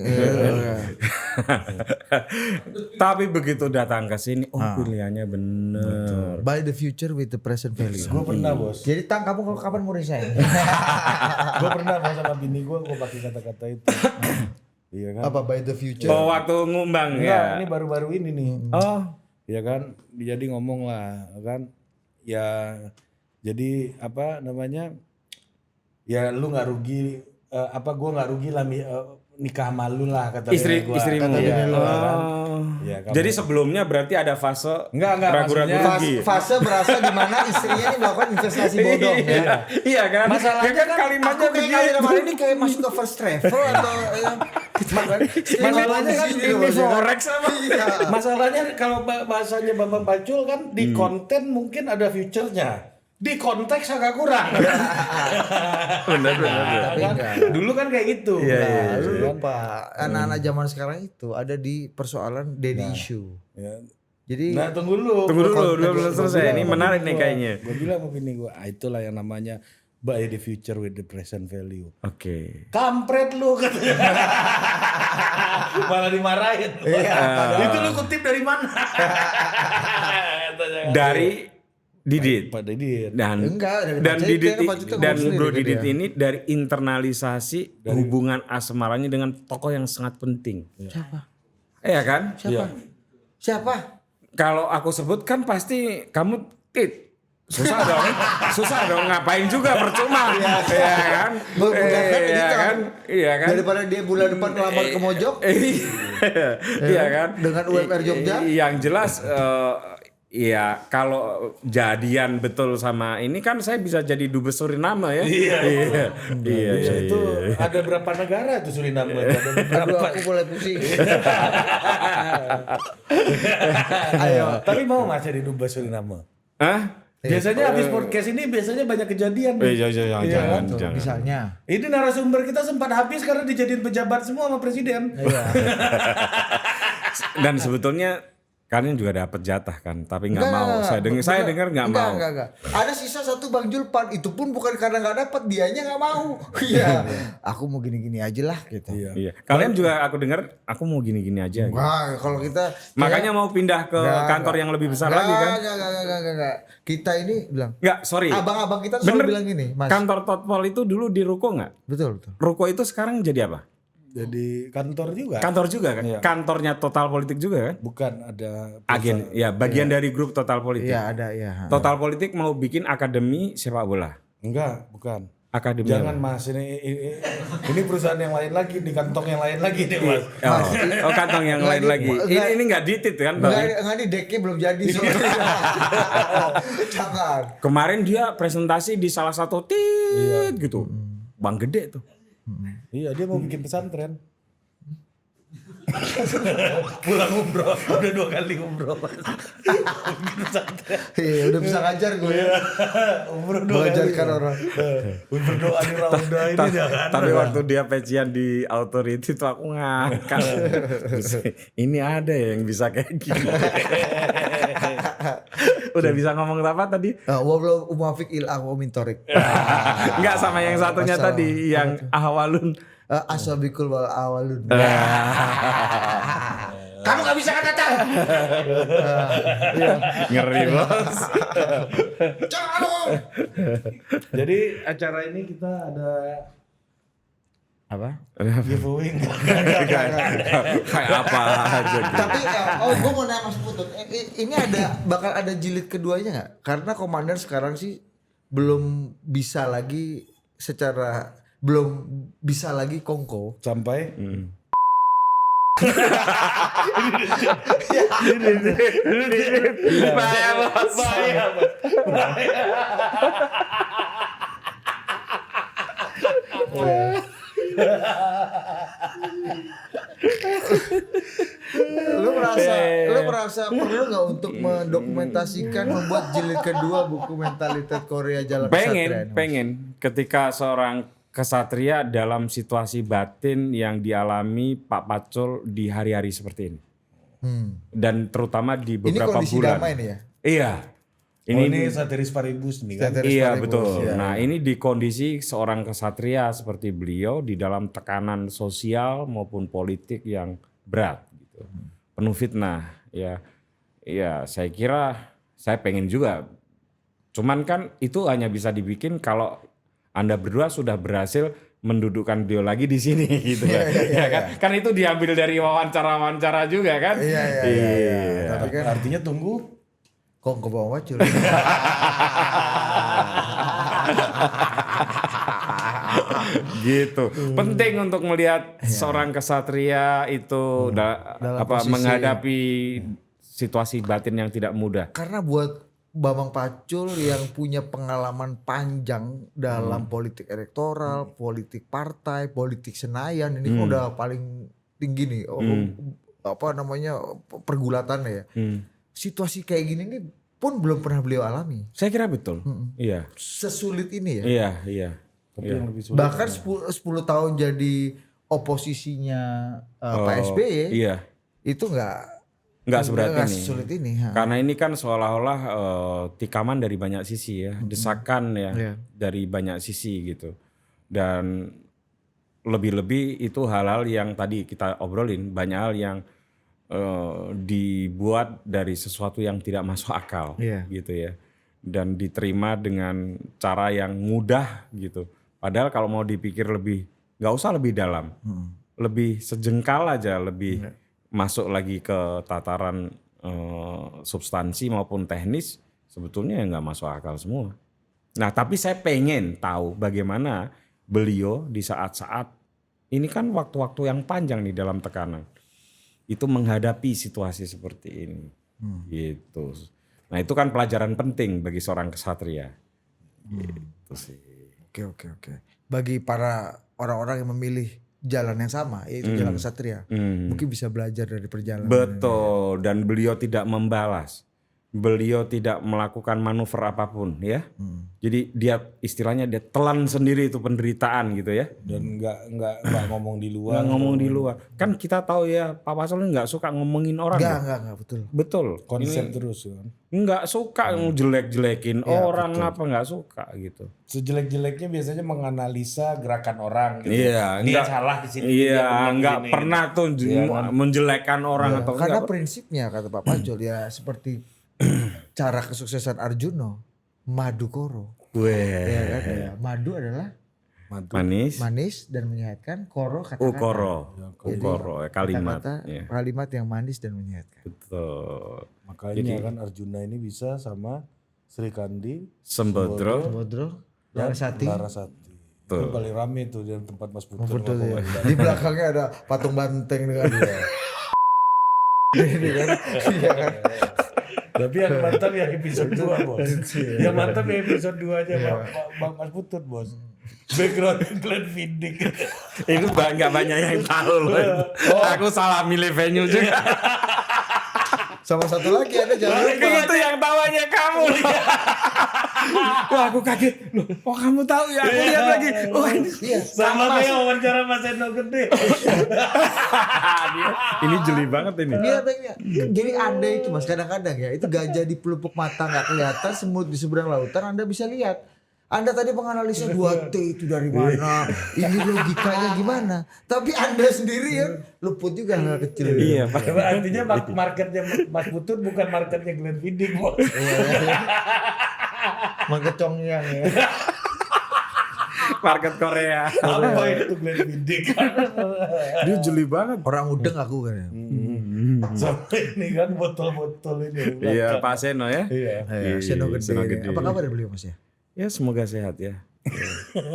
Tapi begitu datang ke sini, pilihannya bener. Buy the future with the present value. Gue pernah bos. Jadi Tang, kamu kapan mau resign? Gue pernah bos sama bini gue pakai kata-kata itu. Iya kan? Apa buy the future? Oh waktu ngumbang Enggak, ya. ini baru-baru ini nih. Oh Ya kan, jadi ngomong lah kan. Ya jadi apa namanya? Ya lu nggak rugi gue nggak rugi lah nikah malu lah kata bini gua. istrimu. Kata bini lu, kan. Oh. Ya, kamu- Jadi sebelumnya berarti ada fase Enggak, ragu-ragu maksudnya rugi. Fase berasa di mana istrinya ini melakukan investasi bodong ya. Iya kan? Masalahnya Ya kan kalimatnya Aku kayak begitu. kali ini kayak masuk ke first travel atau ya. Masalahnya kan ini forex apa? Iya. Masalahnya kalau bahasanya Bambang Pacul kan di konten mungkin ada future-nya. Di konteks agak kurang. Benar. Tapi Kan? enggak. Dulu kan kayak gitu. Nah, lu lupa anak-anak zaman sekarang itu ada di persoalan daddy issue. Ya. Jadi Nah tunggu dulu. Tunggu dulu, belum selesai. Ini menarik nih kayaknya. Gue bilang sama bini gue, itulah yang namanya buy the future with the present value. Oke. Kampret lu katanya. Malah dimarahin. Itu lu kutip dari mana? Katanya. Dari Didit. Pak Didit. Dan Enggak, dari dan Pak Cete, Didit Pak Cete dan ngomong Bro sendiri Didit dia. ini dari internalisasi hubungan asmaranya dengan tokoh yang sangat penting. siapa? Iya kan? Siapa? Siapa? Kalau aku sebut kan pasti kamu tit. susah dong ngapain juga percuma, ya kan? Memudahkan Iya editor. kan, iya kan? Daripada dia bulan depan ngelamar ke Mojok Iya kan? dengan UMR Jogja. Yang jelas ya kalau jadian betul sama ini kan saya bisa jadi dubes Suriname ya. Iya. Itu ada berapa negara tuh Suriname? Ada Aduh, berapa? aku mulai pusing. Ayo, tapi mau nggak jadi dubes Suriname? Hah? Biasanya habis podcast ini biasanya banyak kejadian. Jangan. Misalnya. Ini narasumber kita sempat habis karena dijadiin pejabat semua sama presiden. Dan sebetulnya kalian juga dapat jatah kan, tapi nggak mau. Saya dengar nggak mau. Enggak. Ada sisa satu Bang Julpan, itu pun bukan karena nggak dapat, dianya nggak mau. Iya. Aku mau gini-gini aja lah gitu. Iya. Kalian juga aku dengar aku mau gini-gini aja. Gitu. Wah, kalau kita Makanya mau pindah ke kantor yang lebih besar lagi kan? Enggak. Kita ini bilang, Nggak, sorry. abang-abang kita selalu bilang gini, Mas. Kantor Totpol itu dulu di Ruko nggak? Betul. Ruko itu sekarang jadi apa? Jadi kantor juga. Kantor juga kan? Iya. Kantornya Total Politik juga kan? Bukan ada Agen, ya bagian dari grup Total Politik. Iya, ada ya. Total Politik mau bikin akademi sepak bola. Enggak, bukan. Akademi. Jangan Mas, ini perusahaan yang lain lagi, di kantong yang lain lagi nih Mas. Oh, kantong yang lain lagi. Ini nggak ditit kan? Bang? Enggak nih deknya belum jadi soalnya. Jangan. Kemarin dia presentasi di salah satu gitu. Bang gede tuh. Iya, dia mau bikin pesantren. Pulang umroh, udah 2 kali umroh Mas. Bikin pesantren. Iya, udah bisa ngajar gue ya. Umroh 2 kali. Mengajarkan orang. Berdoa di Rauda ini jangan. Tapi waktu dia pecian di authority tuh aku ngakak. Ini ada ya yang bisa kayak gini. Udah bisa ngomong apa tadi? Walau umafik il'ah wa min torik. Enggak sama yang satunya Masalah. tadi yang ahwalun. Asabikul wal awalun. Kamu gak bisa kata. Ngeri bos. Jadi acara ini kita ada Apa? giveaway. Kayak apa aja gitu. Tapi gue mau nanya Mas Putut, ini bakal ada jilid keduanya nggak? Karena komandan sekarang sih belum bisa lagi kongko. Sampai Bahaya bos. Lu merasa perlu nggak untuk mendokumentasikan membuat jilid kedua buku Mentalitas Korea Jalan Kesatria? Pengen ketika seorang kesatria dalam situasi batin yang dialami Pak Pacul di hari-hari seperti ini. Dan terutama di Ini beberapa kondisi bulan. damai nih ya? Iya. ini satiris paribus nih kan. Satiris Iya paribus, betul. ya. Nah ini di kondisi seorang kesatria seperti beliau di dalam tekanan sosial maupun politik yang berat, gitu. Penuh fitnah. Ya saya kira saya pengen juga. Cuman kan itu hanya bisa dibikin kalau Anda berdua sudah berhasil mendudukkan beliau lagi di sini gitu kan. Ya kan? Kan itu diambil dari wawancara-wawancara juga kan. Iya. Tapi kan Artinya tunggu kok ke bawah Pacul. Gitu. Penting untuk melihat seorang kesatria itu Dalam posisi- menghadapi situasi batin yang tidak mudah. Karena buat Bambang Pacul yang punya pengalaman panjang dalam politik elektoral, politik partai, politik Senayan, ini kan udah paling tinggi nih, pergulatannya ya. Situasi kayak gini nih pun belum pernah beliau alami. Saya kira betul. Iya. Sesulit ini ya. Iya. tapi yang lebih sulit. Bahkan 10 tahun jadi oposisinya Pak SBY, Iya. itu Nggak seberat ini. sesulit ini. Karena ini kan seolah-olah tikaman dari banyak sisi ya, desakan ya Iya. dari banyak sisi gitu. Dan lebih-lebih itu hal-hal yang tadi kita obrolin, banyak hal yang dibuat dari sesuatu yang tidak masuk akal Iya. gitu ya. Dan diterima dengan cara yang mudah gitu. Padahal kalau mau dipikir lebih, nggak usah lebih dalam. Lebih sejengkal aja, lebih masuk lagi ke tataran substansi maupun teknis, Sebetulnya ya nggak masuk akal semua. Nah tapi saya pengen tahu bagaimana beliau di saat-saat ini kan waktu-waktu yang panjang nih dalam tekanan. Itu menghadapi situasi seperti ini. Gitu. Nah itu kan pelajaran penting bagi seorang kesatria. Gitu sih. Oke. Bagi para orang-orang yang memilih jalan yang sama, yaitu jalan kesatria, mungkin bisa belajar dari perjalanan. Betul, dan beliau tidak membalas. Beliau tidak melakukan manuver apapun ya. Jadi dia istilahnya dia telan sendiri itu penderitaan gitu ya. Dan nggak ngomong di luar. Nggak ngomong di luar. Kan kita tahu ya Pak Paslon nggak suka ngomongin orang. Enggak, betul. Betul. Konsep terus kan. Nggak suka jelek-jelekin orang apa nggak suka gitu. Sejelek-jeleknya biasanya menganalisa gerakan orang gitu. Iya, Dia salah di sini. Iya, nggak pernah tuh menjelekkan orang atau Karena enggak. prinsipnya kata Pak Pacul ya seperti cara kesuksesan Arjuna, madu koro. Ya kan? Ya, madu adalah manis dan menyehatkan, koro kata-kata. Ukoro kalimat. Kata-kata, Ya. kalimat yang manis dan menyehatkan. Betul. Makanya kan Arjuna ini bisa sama Sri Kandi, Sembodro. Bodro, dan Larasati. Larasati. Itu paling rame tuh di tempat Mas Putu. Betul ya. Di belakangnya ada patung banteng dengan dia. Ini kan, iya kan. Tapi yang mantap yang episode 2 bos. Yang mantap yang episode 2 aja Bang Mas Putut bos. Background Glenn Fiddick. Itu nggak banyak yang tahu loh. Aku salah milih venue juga. Sama satu lagi ada jangan lupa. Itu yang tahu aja kamu. Wah aku kaget. Loh, oh kamu tahu ya? Aku lihat lagi. Oh ini Sama kayak wawancara Mas Eno Gede. ini jeli banget ini. Dia tanya, jadi Anda itu Mas kadang-kadang ya itu gajah di pelupuk mata nggak kelihatan, semut di seberang lautan Anda bisa lihat. Anda tadi menganalisa 2T itu dari mana, ini logikanya gimana. Tapi Anda sendiri ya luput juga nggak kecil. Iya Pak. Artinya marketnya Mas Putut bukan marketnya Glenn Fiddick bos. Mengkecongnya ya. Market Korea. Apa itu Glenn Fiddick? Dia jeli banget. Orang udeng aku kan ya. Sampai ini kan botol-botol ini. Iya Pak Seno ya. Iya. Seno Seno gede. Gede. Apa kabar beliau Mas ya? Ya semoga sehat ya.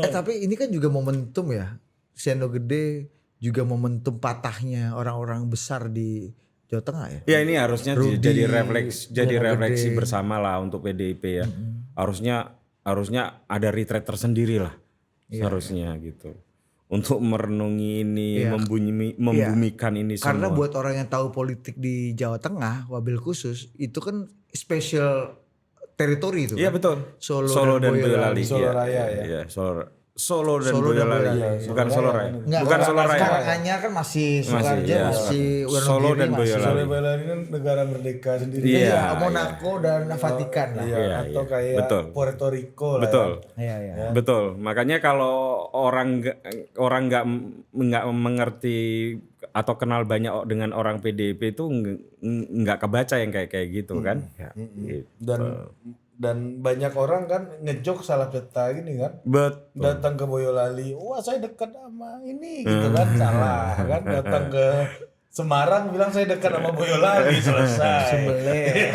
Tapi ini kan juga momentum ya. Seno Gede juga momentum patahnya orang-orang besar di Jawa Tengah ya. Ya ini harusnya Rudi, jadi Seno refleksi Gede. bersama lah untuk PDIP ya. Harusnya ada retreat tersendiri lah. Seharusnya gitu. Untuk merenungi ini, Iya. membumikan ini semua. Karena buat orang yang tahu politik di Jawa Tengah, wabil khusus, itu kan special territory itu Iya kan. betul. Solo dan Boyolali. Solo Raya ya. Iya, Solo dan Solo dan Boyolali. Boyolali. Bukan Solo Raya. Enggak, Bukan Solo Raya. Karanganyar kan masih Sukarja, iya. masih Solo Wonogiri, dan masih Boyolali. Solo Boyolali ini negara merdeka sendiri. Iya. Monaco dan Vatikan lah. Iya, Iya, atau iya. kayak Betul. Puerto Rico lah. Betul. Iya, iya. Betul. Makanya kalau orang nggak mengerti atau kenal banyak dengan orang PDIP itu nggak kebaca yang kayak gitu kan. Gitu. Dan banyak orang kan ngejok salah peta gini kan. Betul. Datang ke Boyolali, wah saya dekat sama ini gitu kan, salah kan. Datang ke Semarang bilang saya dekat sama Boyolali, selesai. Sembelih.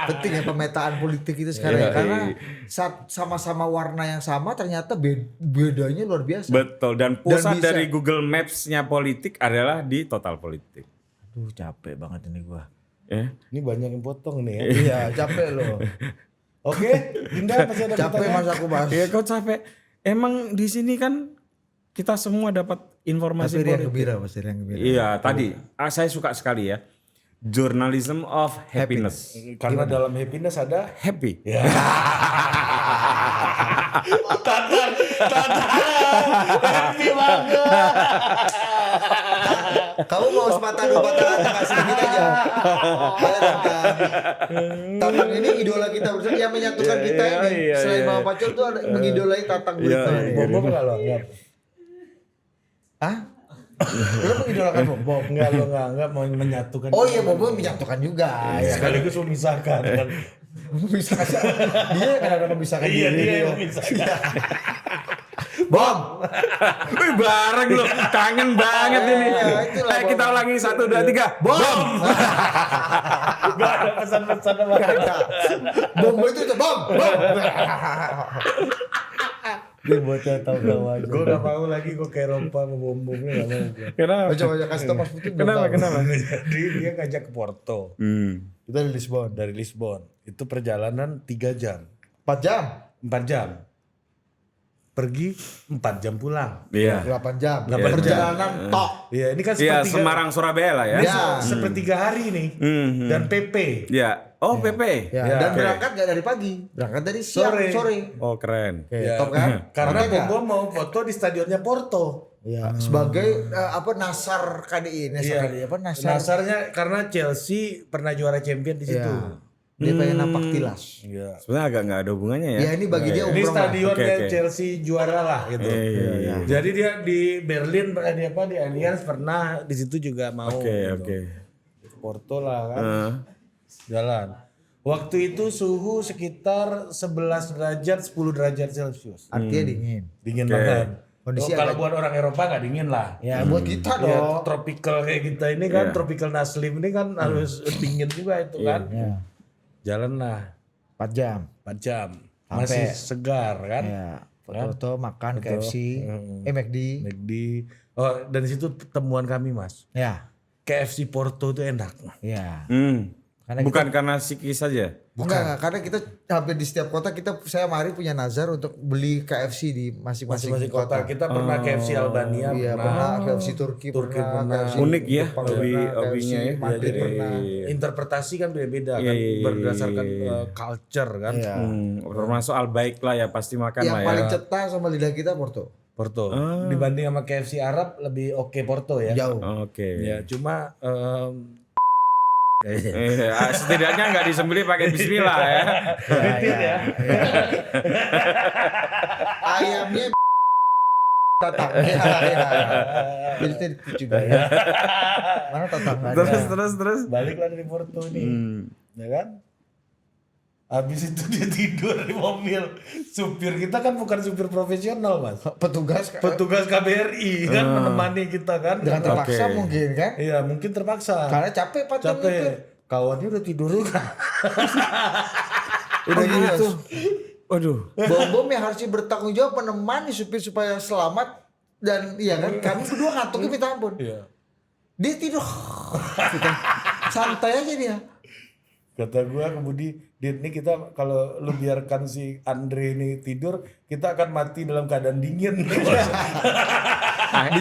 Penting ya pemetaan politik itu sekarang ya. Karena saat sama-sama warna yang sama ternyata bedanya luar biasa. Betul. Dan pusat bisa- dari Google Maps-nya politik adalah di Total Politik. Aduh capek banget ini gua. Ya. Ini banyak yang potong nih ya. Iya capek loh. Oke, Dinda masih ada Capek pertanyaan? mas aku bahas. Ya kok capek. Emang di sini kan kita semua dapat informasi Tapi yang politik. gembira mas, yang gembira. Iya, tadi saya suka sekali ya. Journalism of happiness. Karena dalam happiness ada Happy. happy banget. Kamu mau sepatah dua patah kata kasih sedikit aja. Boleh Tatang. Tatang ini idola kita bersama yang menyatukan kita ini. iya, Selain iya. Bang Pacul tuh ada mengidolai Tatang Berita. Bom enggak lo anggap? Hah? Lo mengidolakan Bom? Enggak lo enggak anggap mau menyatukan. Oh iya Bom menyatukan juga. Ya. Sekaligus memisahkan kan. Memisahkan dia kadang-kadang memisahkan Iya diri. dia dia. yang memisahkan. Bom. Wih, bareng lu, kangen banget ini. itulah Ayo kita bom. ulangi 1, 2, 3, bom. Gak ada pesan-pesan apa. Bom itu tuh bom. Bom. Dia bocah tahu-tahu aja. Gue gak mau lagi gue kayak Eropa sama bom-bomnya gak mau. Kenapa? Coba kasih tau Mas Putut. Kenapa? Jadi dia ngajak ke Porto. Kita di Lisbon. Dari Lisbon. Itu perjalanan 3 jam. 4 jam. 4 jam. Pergi 4 jam pulang. Iya. 8 jam. 8 jam. Perjalanan tok. Iya ini kan Iya, sepertiga. Semarang Surabaya lah ya. Ini Ya. sepertiga hari nih. Dan PP. Iya. Oh, PP. Ya, Ya, dan oke. berangkat gak dari pagi. Berangkat dari siang, Sore. sore. Oh, keren. Oke, Ya. top kan? Karena Merdeka. Bom mau foto di stadionnya Porto. Ya, sebagai Nasar KDI, Nasar KDI apa Nasar? Nasarnya karena Chelsea pernah juara champion di situ. Ya. Dia pengen nampak tilas. Iya. Sebenarnya agak nggak ada hubungannya ya. Ya ini bagi dia Ini umroh lah. stadionnya Oke. Chelsea juara lah gitu. Iya. Jadi dia di Berlin di apa di Allianz pernah di situ juga mau. Oke, gitu. oke. Porto lah kan. Jalan. Waktu itu suhu sekitar 11 derajat 10 derajat Celcius. Artinya dingin. Dingin banget. Kondisi Kalau agak- buat orang Eropa nggak dingin lah. Ya buat kita Ya, dong. tropical kayak kita ini kan, Iya. tropical Naslim ini kan harus dingin juga itu kan. Ya, Jalan lah 4 jam. 4 jam. Sampai- Masih segar kan. Ya, foto makan KFC, McD. McD. Oh, dan di situ temuan kami Mas. Ya, KFC Porto itu enak. ya. Karena Bukan karena sikis saja. Enggak, karena kita hampir di setiap kota saya mari punya nazar untuk beli KFC di masing-masing Masing-masing kota. Kita pernah KFC Albania, Iya, pernah KFC Turki, pernah. KFC Unik ya, Jepang hobi- pernah, hobinya KFC ya. Madrid Jadi pernah. interpretasi kan beda-beda Iya, kan iya, berdasarkan iya. culture kan. Iya. Termasuk al baik lah ya, pasti makan Yang lah paling ya. cetar sama lidah kita Porto. Porto. Dibanding sama KFC Arab lebih oke Porto ya. Jauh. Oke. Ya, cuma Setidaknya nggak disembelih pakai bismillah ya. ya. Ayamnya tatang. Ya. Jadi itu juga ya. Mana tatangannya? Terus. Baliklah dari Porto nih. Ya kan? Habis itu dia tidur di mobil. Supir kita kan bukan supir profesional, Mas. Petugas Petugas KBRI kan menemani kita kan. dengan terpaksa Oke. mungkin kan? Iya, mungkin terpaksa. Karena capek Pak Cong itu. Capek. Kawannya udah tidur juga. Udah gitu. Waduh. Bom-bom yang harusnya bertanggung jawab menemani supir supaya selamat dan iya kan kami berdua ngantuknya minta ampun. Iya. Dia tidur. Gitu. Santai aja dia. Kata gua kemudi, Dit, ini kita kalau lu biarkan si Andre ini tidur, kita akan mati dalam keadaan dingin. Di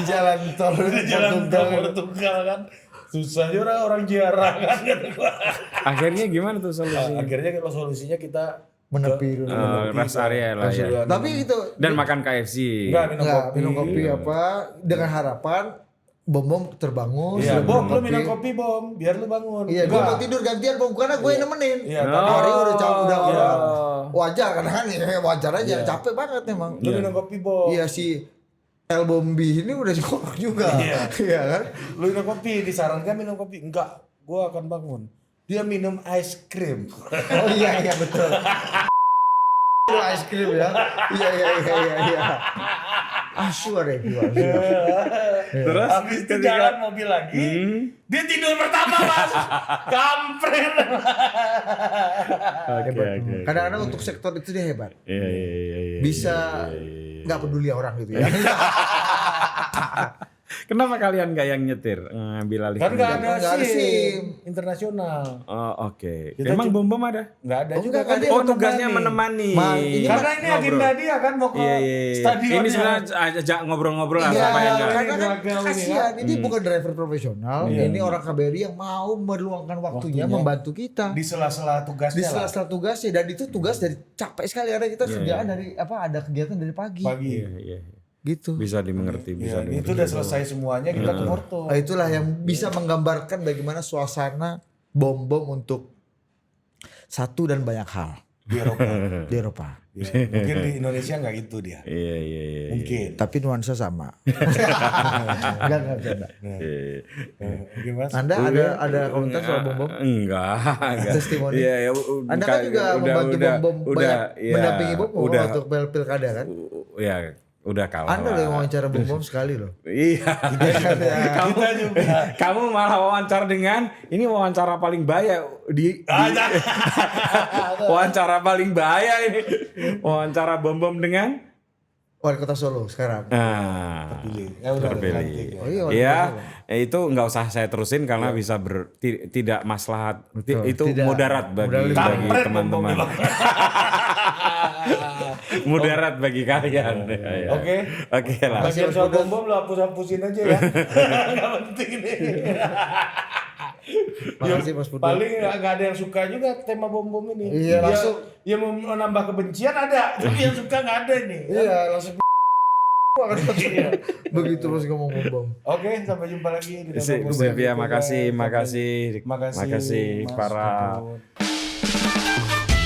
jalan tol Di jalan tol Portugal kan. Susah juga orang jarang kan. kata gua. Akhirnya gimana tuh solusinya? Akhirnya kalau solusinya kita menepi dulu. Rest area lah ya. Tapi itu Dan makan KFC. enggak minum enggak kopi. minum kopi apa dengan harapan bom terbangun. Iya, sudah Bom, lu minum kopi, Bom, biar lu bangun. Iya, gue mau tidur gantian bom karena gue yang nemenin. Iya, Hari udah capek udah Iya. wajar karena kan ya wajar aja capek banget emang. Lu minum kopi, Bom. Iya si El Bombi ini udah jorok juga. Iya kan? Lu minum kopi, disarankan minum kopi. Enggak, gua akan bangun. Dia minum es krim. Oh iya betul. Itu es krim ya. Iya. Asu ada gua. Terus Habis itu jalan mobil lagi. Dia tidur pertama, Mas. Kampret. Oke. Kadang-kadang untuk sektor itu dia hebat. Iya. Bisa nggak peduli orang gitu ya. Kenapa kalian gak yang nyetir ngambil alih? Kan enggak Nggak ada ada SIM SIM. internasional. Oh, oke. Kita Emang bom ada? Enggak ada Oh, juga enggak, kan kan dia Oh, tugasnya menemani. Ini Karena ini agenda dia kan mau ke Iya. stadionnya. Ini sebenarnya ajak ngobrol-ngobrol lah Iya, sama yang enggak. karena kan Gagal ini, kasihan ini bukan driver profesional, ini orang KBRI yang mau meluangkan waktunya membantu kita di sela-sela di tugasnya lah. sela-sela tugasnya dan itu tugas dari capek sekali karena kita kerjaan dari ada kegiatan dari pagi Pagi. Iya. gitu. Bisa dimengerti, bisa Ya, itu dimengerti. udah selesai semuanya kita ke Porto. Nah, itulah yang bisa menggambarkan bagaimana suasana bom-bom untuk satu dan banyak hal Di Eropa. di Eropa. Ya, mungkin di Indonesia nggak gitu dia. Iya. Mungkin. Tapi nuansa sama. Enggak bercanda. Oke, Mas. Anda ada komentar soal bom-bom? Enggak. Testimoni. Iya, Anda kan juga membantu bom-bom banyak iya, mendampingi bom udah. untuk pilkada kan? Ya, Udah kalah. Anda lah. yang wawancara Bung Bom sekali loh. Iya. Kamu malah wawancara dengan ini wawancara paling bahaya wawancara paling bahaya ini. Wawancara Bom dengan Wali Kota Solo sekarang. Terpilih. Ya udah terpilih. dilantik ya. Oh iya, Wali Iya, Kota Solo. itu nggak usah saya terusin karena bisa tidak maslahat. Betul, Itu tidak. mudarat bagi Kampret teman-teman. Bom Bom. Mudarat bagi kalian. Ya. Oke. Oke lah. Bagian soal bom lu hapus-hapusin aja ya. Gak penting ini. Makasih Mas Putut. Paling gak ada yang suka juga tema bom-bom ini. Iya, langsung. Ya mau menambah kebencian ada, tapi yang suka gak ada nih. Iya, langsung begitu terus ngomong Bung Bom. Oke, sampai jumpa lagi di Makasih Makasih para Mas Putut.